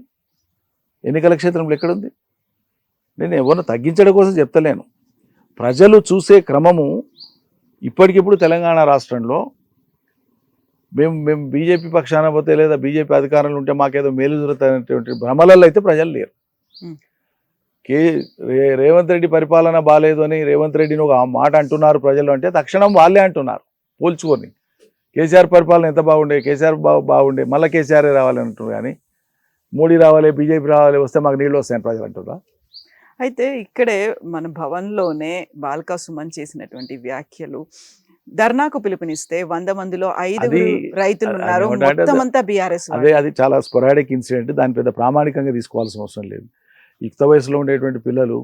ఎన్నికల క్షేత్రంలో ఎక్కడుంది? నేను ఎవరిని తగ్గించడం కోసం చెప్తలేను. ప్రజలు చూసే క్రమము ఇప్పటికిప్పుడు తెలంగాణ రాష్ట్రంలో మేము బీజేపీ పక్షాన పోతే లేదా బీజేపీ అధికారంలో ఉంటే మాకేదో మేలు జరుగుతున్నటువంటి భ్రమలలో అయితే ప్రజలు లేరు. రేవంత్ రెడ్డి పరిపాలన బాగాలేదు అని రేవంత్ రెడ్డిని ఒక మాట అంటున్నారు ప్రజలు అంటే తక్షణం వాళ్ళే అంటున్నారు పోల్చుకొని. కేసీఆర్ పరిపాలన ఎంత బాగుండే, కేసీఆర్ బాగుండే, మళ్ళీ కేసీఆరే రావాలని అంటున్నారు. కానీ మోడీ రావాలి, బీజేపీ రావాలి, వస్తే మాకు నీళ్ళు వస్తాయని ప్రజలు అంటున్నారా? అయితే ఇక్కడే మన భవన్లోనే బాల్కా సుమన్ చేసినటువంటి వ్యాఖ్యలు, ధర్నాకు పిలుపునిస్తే 100 మందిలో 5 రైతులు ఉన్నారు, మొత్తం అంతా బీఆర్ఎస్. అది చాలా స్పొరాడిక్ ఇన్సిడెంట్, దాని పెద్ద ప్రామాణికంగా తీసుకోవాల్సిన అవసరం లేదు. యుక్త వయసులో ఉండేటువంటి పిల్లలు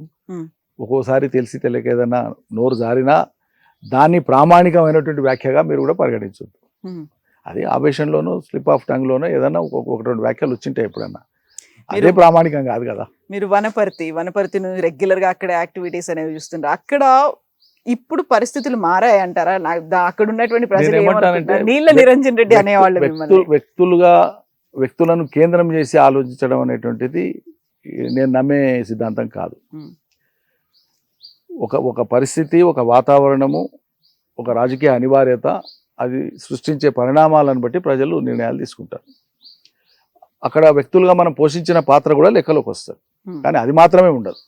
ఒక్కోసారి తెలిసి తెలియక ఏదైనా నోరు జారినా దాన్ని ప్రామాణికమైనటువంటి వ్యాఖ్యగా మీరు కూడా పరిగణించొద్దు. అది ఆవేశంలోనూ స్లిప్ ఆఫ్ టంగ్లోనూ ఏదైనా 1-2 వ్యాఖ్యలు వచ్చింటాయి ఎప్పుడన్నా, అదే ప్రామాణికం కాదు కదా. మీరు వనపర్తిని రెగ్యులర్గా అక్కడ యాక్టివిటీస్ అనేవి చూస్తుంటారు. అక్కడ ఇప్పుడు పరిస్థితులు మారాయి అంటారా? అక్కడ ఉన్నటువంటి ప్రజలు నీళ్ళ నిరంజన్ రెడ్డి అనేవాళ్ళు వ్యక్తులను కేంద్రం చేసి ఆలోచించడం అనేటువంటిది నేను నమ్మే సిద్ధాంతం కాదు. ఒక పరిస్థితి, ఒక వాతావరణము, ఒక రాజకీయ అనివార్యత, అది సృష్టించే పరిణామాలను బట్టి ప్రజలు నిర్ణయాలు తీసుకుంటారు. అక్కడ వ్యక్తులుగా మనం పోషించిన పాత్ర కూడా లెక్కలోకి వస్తుంది. కానీ అది మాత్రమే ఉండదు.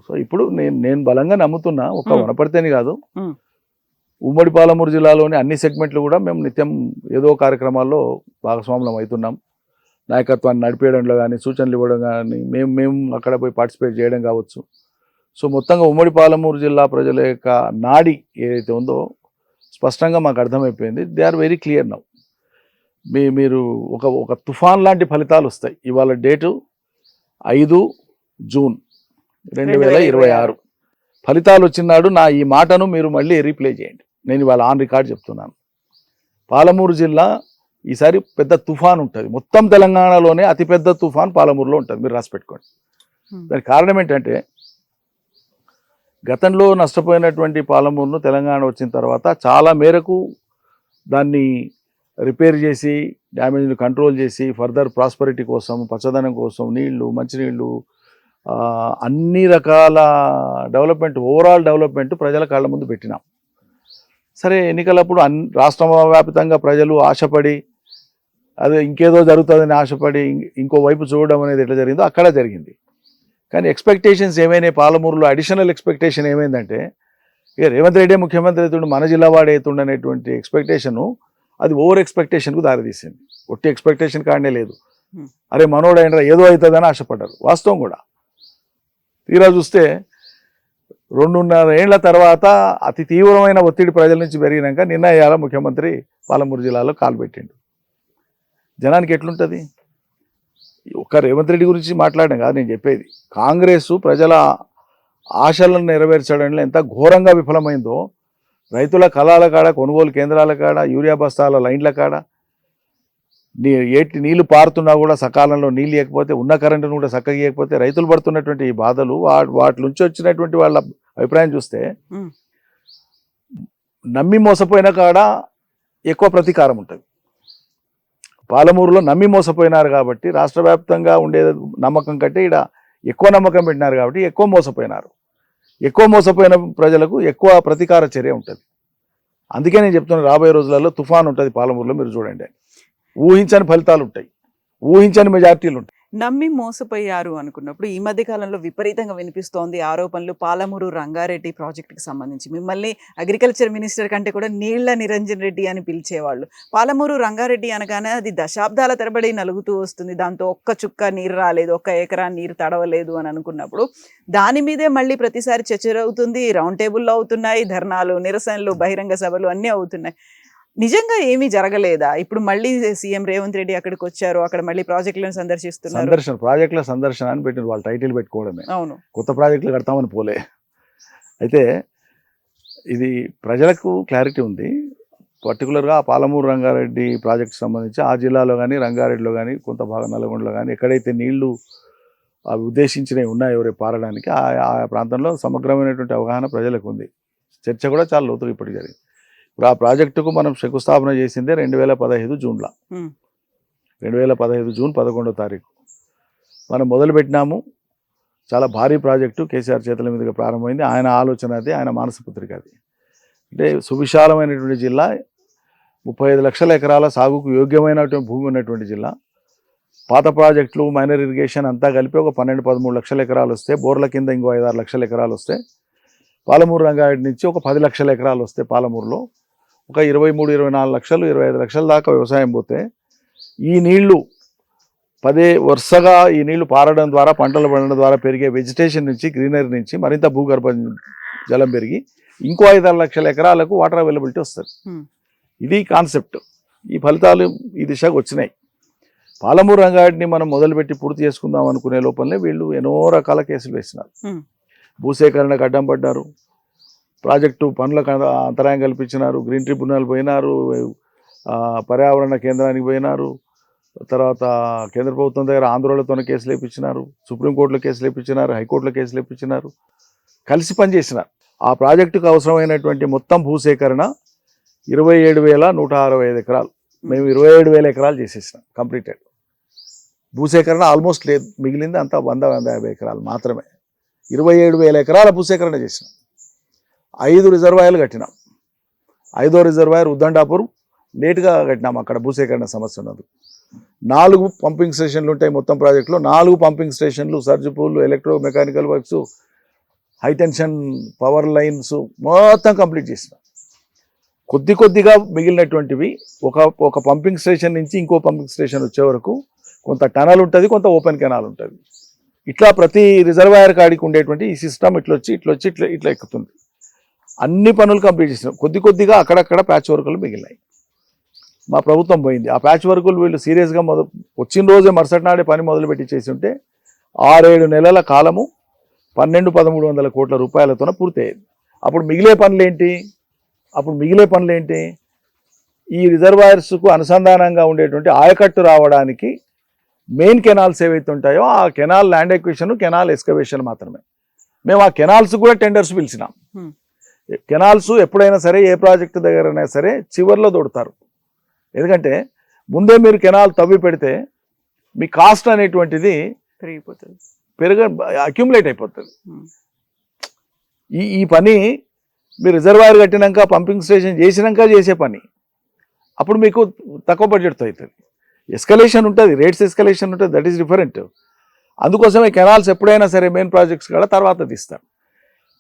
సో ఇప్పుడు నేను బలంగా నమ్ముతున్నా, ఒక వనపర్తిని కాదు, ఉమ్మడి పాలమూరు జిల్లాలోని అన్ని సెగ్మెంట్లు కూడా మేము నిత్యం ఏదో కార్యక్రమాల్లో భాగస్వాములం అవుతున్నాం. నాయకత్వాన్ని నడిపేయడంలో కానీ, సూచనలు ఇవ్వడం కానీ, మేము అక్కడ పోయి పార్టిసిపేట్ చేయడం కావచ్చు. సో మొత్తంగా ఉమ్మడి పాలమూరు జిల్లా ప్రజల యొక్క నాడి ఏదైతే ఉందో స్పష్టంగా మాకు అర్థమైపోయింది. They are very clear now. మీరు ఒక తుఫాన్ లాంటి ఫలితాలు వస్తాయి. ఇవాళ డేటు 5 జూన్ 2026. ఫలితాలు వచ్చినాడు నా ఈ మాటను మీరు మళ్ళీ రీప్లే చేయండి. నేను ఇవాళ ఆన్ రికార్డ్ చెప్తున్నాను. పాలమూరు జిల్లా ఈసారి పెద్ద తుఫాన్ ఉంటుంది. మొత్తం తెలంగాణలోనే అతిపెద్ద తుఫాన్ పాలమూరులో ఉంటుంది, మీరు రాసి పెట్టుకోండి. దానికి కారణం ఏంటంటే గతంలో నష్టపోయినటువంటి పాలమూరును తెలంగాణ వచ్చిన తర్వాత చాలా మేరకు దాన్ని రిపేర్ చేసి, డ్యామేజ్ని కంట్రోల్ చేసి, ఫర్దర్ ప్రాస్పరిటీ కోసం, పచ్చదనం కోసం, నీళ్లు, మంచినీళ్ళు, అన్ని రకాల డెవలప్మెంట్, ఓవరాల్ డెవలప్మెంట్ ప్రజల కాళ్ళ ముందు పెట్టినాం. సరే ఎన్నికలప్పుడు రాష్ట్ర వ్యాప్తంగా ప్రజలు ఆశపడి అదే ఇంకేదో జరుగుతుందని ఆశపడి ఇంకో వైపు చూడడం అనేది ఎట్లా జరిగిందో అక్కడ జరిగింది. కానీ ఎక్స్పెక్టేషన్స్ ఏమైనాయి పాలమూరులో? అడిషనల్ ఎక్స్పెక్టేషన్ ఏమైందంటే ఇక రేవంత్ రెడ్డి ముఖ్యమంత్రి అవుతుండే, మన జిల్లా వాడు అవుతుండే అనేటువంటి ఎక్స్పెక్టేషను అది ఓవర్ ఎక్స్పెక్టేషన్కు దారితీసింది. ఒట్టి ఎక్స్పెక్టేషన్ కాడనే లేదు, అరే మనోడు అయినరా ఏదో అవుతుందని ఆశపడ్డారు. వాస్తవం కూడా తీరా చూస్తే 2.5 ఏళ్ల తర్వాత అతి తీవ్రమైన ఒత్తిడి ప్రజల నుంచి పెరిగినాక నిన్న ఇవాళ ముఖ్యమంత్రి పాలమూరు జిల్లాలో కాలు పెట్టిండు. జనానికి ఎట్లుంటుంది? ఒక్క రేవంత్ రెడ్డి గురించి మాట్లాడడం కాదు నేను చెప్పేది. కాంగ్రెస్ ప్రజల ఆశలను నెరవేర్చడంలో ఎంత ఘోరంగా విఫలమైందో, రైతుల కళాల కాడ, కొనుగోలు కేంద్రాల కాడ, యూరియా బస్తాల లైన్ల కాడ నీళ్లు పారుతున్నా కూడా సకాలంలో నీళ్ళు ఇవ్వకపోతే, ఉన్న కరెంటును కూడా చక్కగా ఇవ్వకపోతే రైతులు పడుతున్నటువంటి ఈ బాధలు, వాటి నుంచి వచ్చినటువంటి వాళ్ళ అభిప్రాయం చూస్తే నమ్మి మోసపోయిన కాడ ఎక్కువ ప్రతీకారం ఉంటుంది. పాలమూరులో నమ్మి మోసపోయినారు కాబట్టి రాష్ట్ర వ్యాప్తంగా ఉండే నమ్మకం కంటే ఇక్కడ ఎక్కువ నమ్మకం పెట్టినారు కాబట్టి ఎక్కువ మోసపోయినారు. ఎక్కువ మోసపోయిన ప్రజలకు ఎక్కువ ప్రతీకార చర్య ఉంటుంది. అందుకే నేను చెప్తున్నాను, రాబోయే రోజులలో తుఫాన్ ఉంటుంది పాలమూరులో. మీరు చూడండి, ఊహించని ఫలితాలు ఉంటాయి, ఊహించని మెజార్టీలు ఉంటాయి. నమ్మి మోసపోయారు అనుకున్నప్పుడు ఈ మధ్య కాలంలో విపరీతంగా వినిపిస్తోంది ఆరోపణలు పాలమూరు రంగారెడ్డి ప్రాజెక్టుకి సంబంధించి. మిమ్మల్ని అగ్రికల్చర్ మినిస్టర్ కంటే కూడా నీళ్ల నిరంజన్ రెడ్డి అని పిలిచేవాళ్ళు. పాలమూరు రంగారెడ్డి అనగానే అది దశాబ్దాల తరబడి నలుగుతూ వస్తుంది, దాంతో ఒక్క చుక్క నీరు రాలేదు, ఒక్క ఎకరా నీరు తడవలేదు అని అనుకున్నప్పుడు దాని మీదే మళ్ళీ ప్రతిసారి చర్చ అవుతుంది, రౌండ్ టేబుల్లో అవుతున్నాయి, ధర్నాలు, నిరసనలు, బహిరంగ సభలు అన్నీ అవుతున్నాయి. నిజంగా ఏమీ జరగలేదా? ఇప్పుడు మళ్ళీ సీఎం రేవంత్ రెడ్డి అక్కడికి వచ్చారు, అక్కడ మళ్ళీ ప్రాజెక్టులను సందర్శిస్తున్నారు. ప్రాజెక్టుల సందర్శన అని పెట్టిన వాళ్ళు టైటిల్ పెట్టుకోవడమే. అవును, కొత్త ప్రాజెక్టులు కడతామని పోలే. అయితే ఇది ప్రజలకు క్లారిటీ ఉంది. పర్టికులర్గా పాలమూరు రంగారెడ్డి ప్రాజెక్టు సంబంధించి ఆ జిల్లాలో కానీ, రంగారెడ్డిలో కానీ, కొంత భాగం నల్గొండలో కానీ ఎక్కడైతే నీళ్లు అవి ఉద్దేశించినవి ఉన్నాయో రేపు పారడానికి ఆ ప్రాంతంలో సమగ్రమైనటువంటి అవగాహన ప్రజలకు ఉంది. చర్చ కూడా చాలా లోతుగా ఇప్పటికి జరిగింది. ఇప్పుడు ఆ ప్రాజెక్టుకు మనం శంకుస్థాపన చేసిందే 2015 జూన్లో. 2015 జూన్ 11వ తారీఖు మనం మొదలుపెట్టినాము. చాలా భారీ ప్రాజెక్టు కేసీఆర్ చేతుల మీదుగా ప్రారంభమైంది. ఆయన ఆలోచన అది, ఆయన మానసపుత్రిక అది. అంటే సువిశాలమైనటువంటి జిల్లా, 35 లక్షల ఎకరాల సాగుకు యోగ్యమైనటువంటి భూమి ఉన్నటువంటి జిల్లా. పాత ప్రాజెక్టులు, మైనర్ ఇరిగేషన్ అంతా కలిపి ఒక 12-13 లక్షల ఎకరాలు వస్తే, బోర్ల కింద ఇంకో 5-6 లక్షల ఎకరాలు వస్తే, పాలమూరు రంగారెడ్డి నుంచి ఒక 10 లక్షల ఎకరాలు వస్తే, పాలమూరులో ఒక 23-24 లక్షలు, 25 లక్షల దాకా వ్యవసాయం పోతే, ఈ నీళ్లు వరుసగా ఈ నీళ్లు పారడం ద్వారా, పంటలు పండడం ద్వారా పెరిగే వెజిటేషన్ నుంచి, గ్రీనరీ నుంచి మరింత భూగర్భ జలం పెరిగి ఇంకో 5-6 లక్షల ఎకరాలకు వాటర్ అవైలబిలిటీ వస్తుంది. ఇది కాన్సెప్ట్. ఈ ఫలితాలు ఈ దిశగా వచ్చినాయి. పాలమూరు రంగారెడ్డిని మనం మొదలుపెట్టి పూర్తి చేసుకుందాం అనుకునే లోపలనే వీళ్ళు ఎన్నో రకాల కేసులు వేసినారు. భూసేకరణకు అడ్డం పడ్డారు, ప్రాజెక్టు పనులకు అంతరాయం కల్పించినారు, గ్రీన్ ట్రిబ్యునల్ పోయినారు, పర్యావరణ కేంద్రానికి పోయినారు, తర్వాత కేంద్ర ప్రభుత్వం దగ్గర ఆందోళనలతోనే కేసులు వేయించినారు, సుప్రీంకోర్టులో కేసులు వేయించినారు, హైకోర్టులో కేసులు వేయించినారు, కలిసి పనిచేసినారు. ఆ ప్రాజెక్టుకు అవసరమైనటువంటి మొత్తం భూసేకరణ 27,165 ఎకరాలు. మేము 27,000 ఎకరాలు చేసేసినాం, కంప్లీటెడ్. భూసేకరణ ఆల్మోస్ట్ లేదు, మిగిలింది అంతా 100-150 ఎకరాలు మాత్రమే. 27,000 ఎకరాల భూసేకరణ చేసినాం. 5 రిజర్వాయర్లు కట్టినాం. 5వ రిజర్వాయర్ ఉద్దండాపూర్ లేటుగా కట్టినాం, అక్కడ భూసేకరణ సమస్య ఉన్నది. 4 పంపింగ్ స్టేషన్లు ఉంటాయి మొత్తం ప్రాజెక్టులో. 4 పంపింగ్ స్టేషన్లు, surge pool, electro mechanical works, high tension power lines మొత్తం కంప్లీట్ చేసినాం. కొద్దిగా మిగిలినటువంటివి ఒక పంపింగ్ స్టేషన్ నుంచి ఇంకో పంపింగ్ స్టేషన్ వచ్చే వరకు కొంత టనల్ ఉంటుంది, కొంత ఓపెన్ కెనాల్ ఉంటుంది. ఇట్లా ప్రతి రిజర్వాయర్ కాడికి ఉండేటువంటి ఈ సిస్టమ్ ఇట్లా ఎక్కుతుంది. అన్ని పనులు కంప్లీట్ చేసినాం. కొద్దిగా అక్కడక్కడ ప్యాచ్ వర్కులు మిగిలినాయి. మా ప్రభుత్వం పోయింది. ఆ ప్యాచ్ వర్కులు వీళ్ళు సీరియస్గా వచ్చిన రోజే మరుసటి నాడే పని మొదలుపెట్టి చేసి ఉంటే 6-7 నెలల కాలము 1200-1300 కోట్ల రూపాయలతోనే పూర్తయ్యేది. అప్పుడు మిగిలే పనులు ఏంటి? ఈ రిజర్వాయర్స్కు అనుసంధానంగా ఉండేటువంటి ఆయకట్టు రావడానికి మెయిన్ కెనాల్స్ ఏవైతే ఉంటాయో ఆ canal land acquisition, canal excavation మాత్రమే. మేము ఆ కెనాల్స్ కూడా టెండర్స్ పిలిచినాం. కెనాల్స్ ఎప్పుడైనా సరే, ఏ ప్రాజెక్టు దగ్గరైనా సరే చివర్లో దొడతారు. ఎందుకంటే ముందే మీరు కెనాల్ తవ్వి పెడితే మీ కాస్ట్ అనేటువంటిది అక్యుములేట్ అయిపోతుంది. ఈ పని మీరు రిజర్వాయర్ కట్టినాక, పంపింగ్ స్టేషన్ చేసినాక చేసే పని. అప్పుడు మీకు తక్కువ బడ్జెట్తో అవుతుంది. ఎస్కలేషన్ ఉంటుంది, రేట్స్ ఎస్కలేషన్ ఉంటుంది, దట్ ఈస్ డిఫరెంట్. అందుకోసమే కెనాల్స్ ఎప్పుడైనా సరే మెయిన్ ప్రాజెక్ట్స్ కూడా తర్వాత తీస్తాం.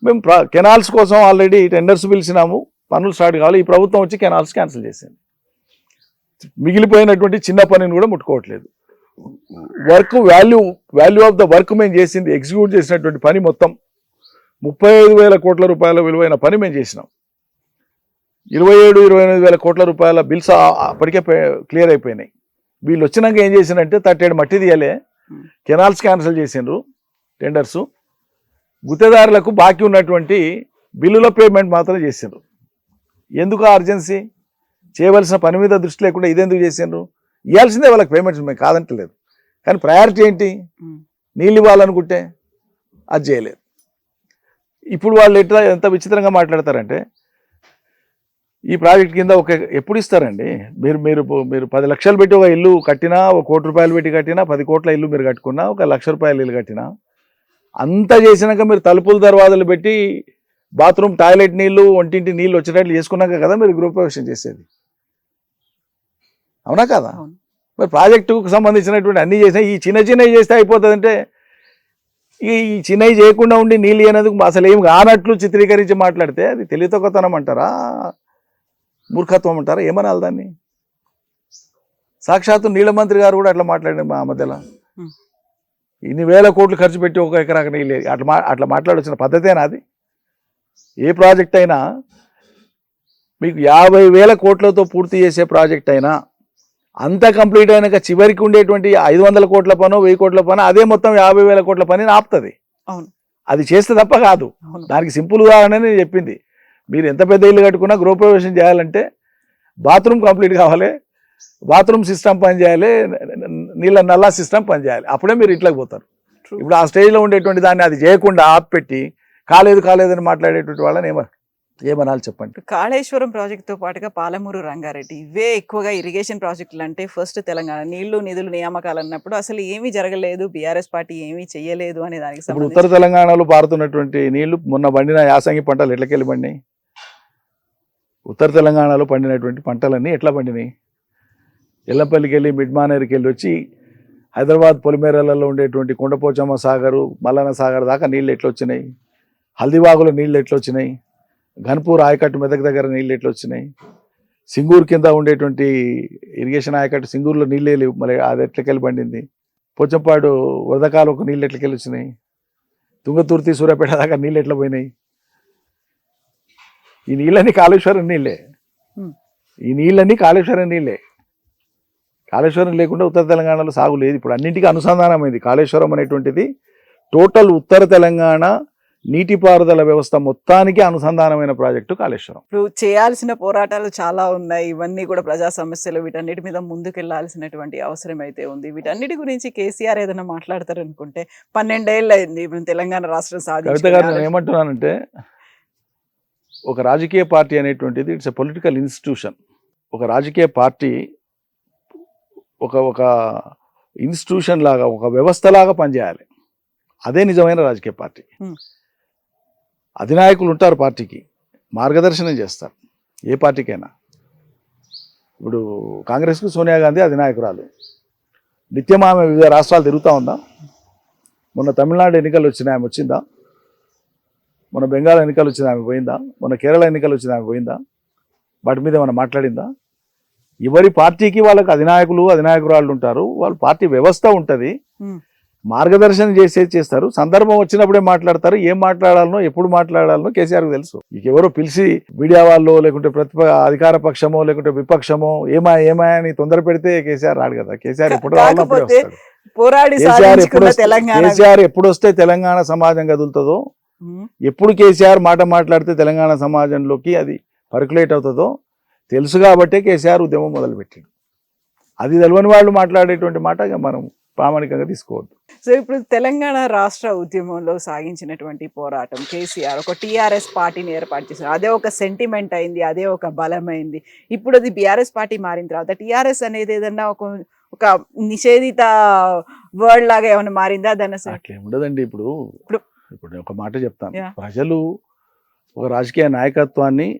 మేము కెనాల్స్ కోసం ఆల్రెడీ టెండర్స్ పిలిచినాము, పనులు స్టార్ట్ కావాలి. ఈ ప్రభుత్వం వచ్చి కెనాల్స్ క్యాన్సిల్ చేసింది. మిగిలిపోయినటువంటి చిన్న పనిని కూడా ముట్టుకోవట్లేదు. Work value of the work మేము చేసింది, ఎగ్జిక్యూట్ చేసినటువంటి పని మొత్తం 35,000 కోట్ల రూపాయల విలువైన పని మేము చేసినాం. 27-28,000 కోట్ల రూపాయల బిల్స్ అప్పటికే క్లియర్ అయిపోయినాయి. వీళ్ళు వచ్చినాక ఏం చేసినంటే 37 మట్టి తీయలే, కెనాల్స్ క్యాన్సిల్ చేసిండ్రు టెండర్స్. గుత్తేదారులకు బాకీ ఉన్నటువంటి బిల్లుల పేమెంట్ మాత్రం చేసిండ్రు. ఎందుకు అర్జెన్సీ? చేయవలసిన పని మీద దృష్టి లేకుండా ఇదెందుకు చేసిండ్రు? ఇవ్వాల్సిందే వాళ్ళకి పేమెంట్స్, మేము కాదంటలేదు, కానీ ప్రయారిటీ ఏంటి? నీళ్ళు ఇవ్వాలనుకుంటే అది చేయలేదు. ఇప్పుడు వాళ్ళు ఎంత విచిత్రంగా మాట్లాడతారంటే, ఈ ప్రాజెక్ట్ కింద ఎప్పుడు ఇస్తారండి? మీరు 10 లక్షలు పెట్టి ఒక ఇల్లు కట్టినా, ఒక 1 కోటి రూపాయలు పెట్టి కట్టినా, 10 కోట్ల ఇల్లు మీరు కట్టుకున్నా, 1 లక్ష రూపాయల ఇల్లు కట్టినా, అంతా చేసినాక మీరు తలుపులు దర్వాజాలు పెట్టి బాత్రూమ్ టాయిలెట్ నీళ్లు, ఒంటింటి నీళ్ళు వచ్చేటట్లు చేసుకున్నాక కదా మీరు గృహప్రవేశం చేసేది, అవునా కదా? మరి ప్రాజెక్టుకు సంబంధించినటువంటి అన్నీ చేసినా ఈ చిన్నవి చేస్తే అయిపోతుందంటే, ఈ చిన్నవి చేయకుండా ఉండి నీళ్ళు అనేందుకు అసలు ఏం కానట్లు చిత్రీకరించి మాట్లాడితే అది తెలివితక్కువతనం అంటారా, మూర్ఖత్వం అంటారా, ఏమనాలి దాన్ని? సాక్షాత్తు నీళ్ళ మంత్రి గారు కూడా అట్లా మాట్లాడారు మా మధ్యలో. ఇన్ని వేల కోట్లు ఖర్చు పెట్టి 1 ఎకరాకు నీళ్ళు అట్లా మాట్లాడొచ్చిన పద్ధతేనా అది? ఏ ప్రాజెక్ట్ అయినా మీకు 50,000 కోట్లతో పూర్తి చేసే ప్రాజెక్ట్ అయినా అంతా కంప్లీట్ అయినాక చివరికి ఉండేటువంటి 500 కోట్ల పనో 1000 కోట్ల పనో అదే మొత్తం 50,000 కోట్ల పని ఆపుతుంది. అది చేస్తే తప్ప కాదు. దానికి సింపుల్ ఉదాహరణ నేను చెప్పింది. మీరు ఎంత పెద్ద ఇల్లు కట్టుకున్నా గృహప్రవేశం చేయాలంటే బాత్రూమ్ కంప్లీట్ కావాలి, బాత్రూమ్ సిస్టమ్ పనిచేయాలి, నీళ్ళ నల్లా సిస్టమ్ పనిచేయాలి, అప్పుడే మీరు ఇంట్లోకి పోతారు. ఇప్పుడు ఆ స్టేజ్లో ఉండేటువంటి దాన్ని అది చేయకుండా ఆపెట్టి కాలేదని మాట్లాడేటువంటి వాళ్ళని ఏమనాలి చెప్పండి? కాళేశ్వరం ప్రాజెక్టుతో పాటుగా పాలమూరు రంగారెడ్డి ఇవే ఎక్కువగా ఇరిగేషన్ ప్రాజెక్టులు అంటే ఫస్ట్ తెలంగాణ నీళ్లు నిధులు నియామకాలు అన్నప్పుడు అసలు ఏమీ జరగలేదు, బీఆర్ఎస్ పార్టీ ఏమీ చేయలేదు అనే దానికి ఇప్పుడు ఉత్తర తెలంగాణలో పారుతున్నటువంటి నీళ్లు మొన్న పండిన యాసంగి పంటలు ఎట్లకెళ్ళి పండినాయి? ఉత్తర తెలంగాణలో పండినటువంటి పంటలన్నీ ఎట్లా పండినాయి? ఎల్లంపల్లికి వెళ్ళి మిడ్మానేరుకి వెళ్ళి వచ్చి హైదరాబాద్ పొలిమేరలలో ఉండేటువంటి కొండపోచమ్మ సాగరు, మల్లన్న సాగర్ దాకా నీళ్ళు ఎట్లా వచ్చినాయి? హల్దీవాగులో నీళ్ళు ఎట్లా వచ్చినాయి? ఘన్పూర్ ఆయకట్టు మెదక్ దగ్గర నీళ్ళు ఎట్లా వచ్చినాయి? సింగూరు కింద ఉండేటువంటి ఇరిగేషన్ ఆయకట్టు సింగూరులో నీళ్ళే లేవు, మళ్ళీ అది ఎట్లకెళ్ళి పండింది? పోచంపాడు వరదకాలకు నీళ్ళు ఎట్లకెళ్ళి వచ్చినాయి? తుంగతుర్తి సూర్యాపేట దాకా నీళ్ళు ఎట్లా పోయినాయి? ఈ నీళ్ళన్నీ కాళేశ్వరం నీళ్ళే. కాళేశ్వరం లేకుండా ఉత్తర తెలంగాణలో సాగు లేదు. ఇప్పుడు అన్నింటికీ అనుసంధానమైంది కాళేశ్వరం అనేటువంటిది. టోటల్ ఉత్తర తెలంగాణ నీటిపారుదల వ్యవస్థ మొత్తానికి అనుసంధానమైన ప్రాజెక్టు కాళేశ్వరం. ఇప్పుడు చేయాల్సిన పోరాటాలు చాలా ఉన్నాయి, ఇవన్నీ కూడా ప్రజా సమస్యలు, వీటన్నిటి మీద ముందుకెళ్లాల్సినటువంటి అవసరం అయితే ఉంది. వీటన్నిటి గురించి కేసీఆర్ ఏదైనా మాట్లాడతారనుకుంటే 12 ఏళ్ళు అయింది ఇప్పుడు తెలంగాణ రాష్ట్రం కవిత గారు, నేను ఏమంటున్నానంటే, ఒక రాజకీయ పార్టీ అనేటువంటిది ఇట్స్ ఎ పొలిటికల్ ఇన్స్టిట్యూషన్. ఒక రాజకీయ పార్టీ ఒక ఇన్స్టిట్యూషన్ లాగా, ఒక వ్యవస్థలాగా పనిచేయాలి. అదే నిజమైన రాజకీయ పార్టీ. అధినాయకులు ఉంటారు, పార్టీకి మార్గదర్శనం చేస్తారు, ఏ పార్టీకైనా. ఇప్పుడు కాంగ్రెస్కు సోనియా గాంధీ అధినాయకురాలు. నిత్యం ఆమె వివిధ రాష్ట్రాలు తిరుగుతూ ఉందా? మొన్న తమిళనాడు ఎన్నికలు వచ్చినాయి, ఆమె వచ్చిందా? మొన్న బెంగాల్ ఎన్నికలు వచ్చింది, ఆమె పోయిందా? మొన్న కేరళ ఎన్నికలు వచ్చింది, ఆమె పోయిందా? వాటి మీద ఏమైనా మాట్లాడిందా? ఎవరి పార్టీకి వాళ్ళకి అధినాయకురాళ్ళు ఉంటారు, వాళ్ళ పార్టీ వ్యవస్థ ఉంటుంది, మార్గదర్శనం చేస్తారు. సందర్భం వచ్చినప్పుడే మాట్లాడతారు. ఏం మాట్లాడాలనో ఎప్పుడు మాట్లాడాలనో కేసీఆర్కి తెలుసు. ఇక ఎవరో పిలిచి మీడియా వాళ్ళు, లేకుంటే అధికార పక్షమో లేకుంటే విపక్షమో ఏమా అని తొందర పెడితే కేసీఆర్ రాడు కదా. కేసీఆర్ ఎప్పుడు ఎప్పుడు వస్తే తెలంగాణ సమాజం కదులుతుందో, ఎప్పుడు కేసీఆర్ మాట మాట్లాడితే తెలంగాణ సమాజంలోకి అది పర్కులేట్ అవుతుందో తెలుసు కాబట్టే కేసీఆర్ ఉద్యమం మొదలుపెట్టిండు. అది తెలియని వాళ్ళు మాట్లాడేటువంటి మాట మనం ప్రామాణికంగా తీసుకోవద్దు. సో ఇప్పుడు తెలంగాణ రాష్ట్ర ఉద్యమంలో సాగించినటువంటి పోరాటం కేసీఆర్ ఒక టీఆర్ఎస్ పార్టీని ఏర్పాటు చేశారు. అదే ఒక సెంటిమెంట్ అయింది, అదే ఒక బలమైంది. ఇప్పుడు అది బీఆర్ఎస్ పార్టీ మారిన తర్వాత టీఆర్ఎస్ అనేది ఏదన్నా ఒక నిషేధిత వర్డ్ లాగా ఏమైనా మారిందా? దాన్ని అట్లే ఉండదండి. ఇప్పుడు ఒక మాట చెప్తాను. ప్రజలు ఒక రాజకీయ నాయకత్వాన్ని,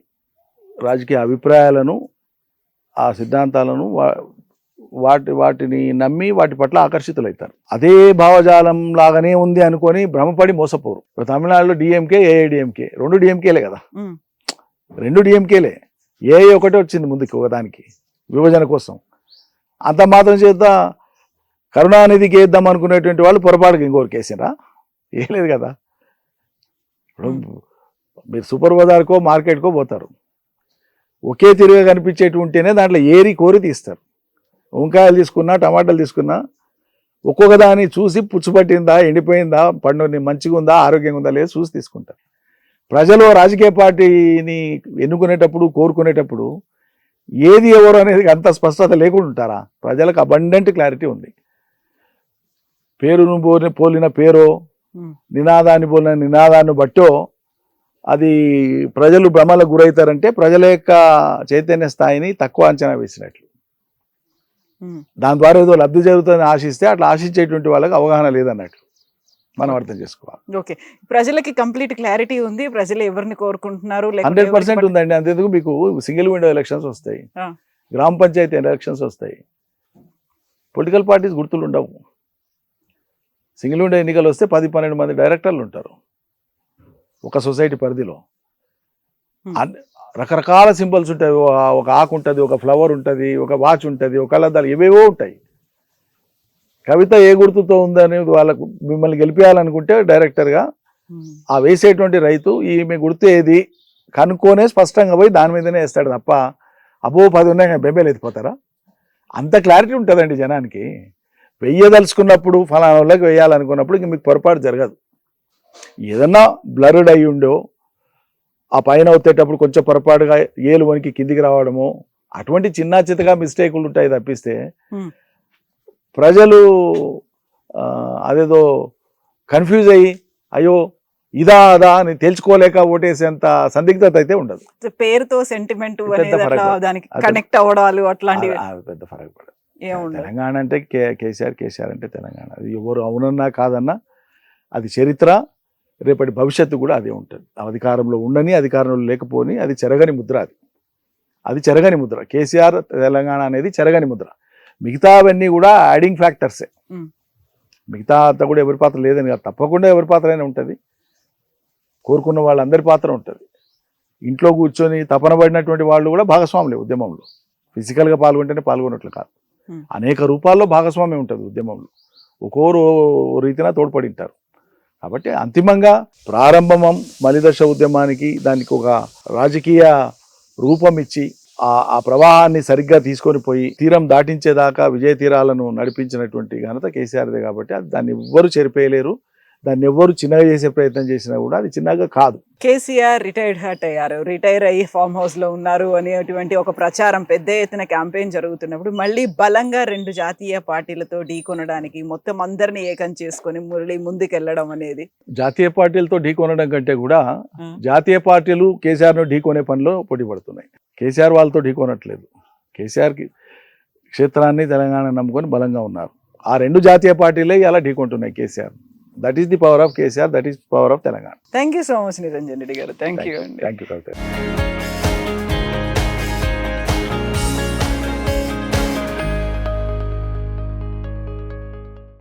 రాజకీయ అభిప్రాయాలను, ఆ సిద్ధాంతాలను వాటిని నమ్మి వాటి పట్ల ఆకర్షితులవుతారు. అదే భావజాలం లాగానే ఉంది అనుకొని భ్రమపడి మోసపోరు. ఇప్పుడు తమిళనాడులో డిఎంకే, ఏఐడిఎంకే 2 డిఎంకేలే కదా, 2 డిఎంకేలే. ఏఐ ఒకటే వచ్చింది ముందుకు ఒకదానికి విభజన కోసం. అంత మాత్రం చేత కరుణానిధికి వేద్దాం అనుకునేటువంటి వాళ్ళు పొరపాటుకి ఇంకోరికి వేసినరా? వేయలేదు కదా. ఇప్పుడు మీరు సూపర్ బజార్కో మార్కెట్కో పోతారు, ఒకే తిరిగా కనిపించేటి ఉంటేనే దాంట్లో ఏరి కోరి తీస్తారు. వంకాయలు తీసుకున్నా, టమాటాలు తీసుకున్నా ఒక్కొక్క దాన్ని చూసి పుచ్చుపట్టిందా, ఎండిపోయిందా, పండు మంచిగా ఉందా, ఆరోగ్యంగా ఉందా లేదు చూసి తీసుకుంటారు. ప్రజలు రాజకీయ పార్టీని ఎన్నుకునేటప్పుడు, కోరుకునేటప్పుడు ఏది ఎవరు అనేది అంత స్పష్టత లేకుండా ఉంటారా? ప్రజలకు అబండెంట్ క్లారిటీ ఉంది. పేరును పోలిన పేరో, నినాదాన్ని పోలిన నినాదాన్ని బట్టో అది ప్రజలు భ్రమలకు గురవుతారంటే ప్రజల యొక్క చైతన్య స్థాయిని తక్కువ అంచనా వేసినట్లు. దాని ద్వారా ఏదో లబ్ధి జరుగుతుందని ఆశిస్తే అట్లా ఆశించేటువంటి వాళ్ళకి అవగాహన లేదన్నట్లు మనం అర్థం చేసుకోవాలి. ఓకే, ప్రజలకి కంప్లీట్ క్లారిటీ ఉంది, ప్రజలు ఎవరిని కోరుకుంటున్నారు 100% ఉందండి. అంతేందుకు మీకు సింగిల్ విండో ఎలక్షన్స్ వస్తాయి, గ్రామ పంచాయతీ ఎలక్షన్స్ వస్తాయి, పొలిటికల్ పార్టీస్ గుర్తులు ఉండవు. సింగిల్ విండో ఎన్నికలు వస్తే 10-12 మంది డైరెక్టర్లు ఉంటారు ఒక సొసైటీ పరిధిలో. రకరకాల సింబల్స్ ఉంటాయి, ఒక ఆకు ఉంటుంది, ఒక ఫ్లవర్ ఉంటుంది, ఒక వాచ్ ఉంటుంది, ఒక కలద్దాలు ఏవేవో ఉంటాయి. కవిత ఏ గుర్తుతో ఉందని వాళ్ళకు మిమ్మల్ని గెలిపేయాలనుకుంటే డైరెక్టర్గా ఆ వేసేటువంటి రైతు ఈమె గుర్తు ఏది కనుక్కొనే స్పష్టంగా పోయి దాని మీదనే వేస్తాడు తప్ప అబ్బో 10 ఉన్నాయి బెంబేలు ఎత్తిపోతారా? అంత క్లారిటీ ఉంటుందండి జనానికి. వెయ్యదలుచుకున్నప్పుడు ఫలానా వాళ్ళకి వేయాలనుకున్నప్పుడు ఇంక మీకు పొరపాటు జరగదు. ఏదన్నా బ్లర్డ్ అయ్యి ఉండో ఆ పైన వచ్చేటప్పుడు కొంచెం పొరపాటుగా ఏలు వనికి కిందికి రావడము అటువంటి చిన్న చితగా మిస్టేకులు ఉంటాయి తప్పిస్తే ప్రజలు అదేదో కన్ఫ్యూజ్ అయ్యి అయ్యో ఇదా అదా అని తెలుసుకోలేక ఓటేసేంత సందిగ్ధత అయితే ఉండదు. పేరుతో సెంటిమెంట్ దానికి కనెక్ట్ అవ్వడాలు అట్లాంటివి పెద్ద ఫరక్ పడదు. తెలంగాణ అంటే కేసీఆర్ అంటే తెలంగాణ. అది ఎవరు అవునన్నా కాదన్నా అది చరిత్ర, రేపటి భవిష్యత్తు కూడా అదే ఉంటుంది. అధికారంలో ఉండని అధికారంలో లేకపోని అది చెరగని ముద్ర. అది చెరగని ముద్ర. కేసీఆర్ తెలంగాణ అనేది చెరగని ముద్ర. మిగతావన్నీ కూడా యాడింగ్ ఫ్యాక్టర్సే. మిగతా అంతా కూడా ఎవరి పాత్ర లేదని కాదు, తప్పకుండా ఎవరి పాత్ర అయినా ఉంటుంది. కోరుకున్న వాళ్ళందరి పాత్ర ఉంటుంది. ఇంట్లో కూర్చొని తపన పడినటువంటి వాళ్ళు కూడా భాగస్వాములే ఉద్యమంలో. ఫిజికల్గా పాల్గొంటేనే పాల్గొన్నట్లు కాదు, అనేక రూపాల్లో భాగస్వామ్యం ఉంటుంది ఉద్యమంలో. ఒక్కోరు రీతిన తోడ్పడింటారు. కాబట్టి అంతిమంగా ప్రారంభం మలిదశ ఉద్యమానికి దానికి ఒక రాజకీయ రూపం ఇచ్చి ఆ ప్రవాహాన్ని సరిగ్గా తీసుకొని పోయి తీరం దాటించేదాకా విజయ తీరాలను నడిపించినటువంటి ఘనత కేసీఆర్దే. కాబట్టి దాన్ని ఎవ్వరు చెరిపేయలేరు. దాన్ని ఎవ్వరు చిన్నగా చేసే ప్రయత్నం చేసినా కూడా అది చిన్నగా కాదు. కేసీఆర్ రిటైర్డ్ హర్ట్ అయ్యారు, రిటైర్ అయ్యి ఫామ్ హౌస్ లో ఉన్నారు అనేటువంటి ఒక ప్రచారం పెద్ద ఎత్తున క్యాంపెయిన్ జరుగుతున్నప్పుడు మళ్ళీ బలంగా 2 జాతీయ పార్టీలతో ఢీకొనడానికి మొత్తం అందరినీ ఏకం చేసుకొని మళ్ళీ ముందుకెళ్లడం అనేది, జాతీయ పార్టీలతో ఢీకొనడం కంటే కూడా జాతీయ పార్టీలు కేసీఆర్ను ఢీకొనే పనిలో పోటీ పడుతున్నాయి. కేసీఆర్ వాళ్ళతో ఢీకొనట్లేదు. కేసీఆర్కి క్షేత్రాన్ని తెలంగాణ నమ్ముకొని బలంగా ఉన్నారు. ఆ 2 జాతీయ పార్టీలే ఇలా ఢీకొంటున్నాయి KCR. That is the power of KCR. That is the power of Telangana. Thank you so much, Niranjan Reddy garu. Thank you. Thank you.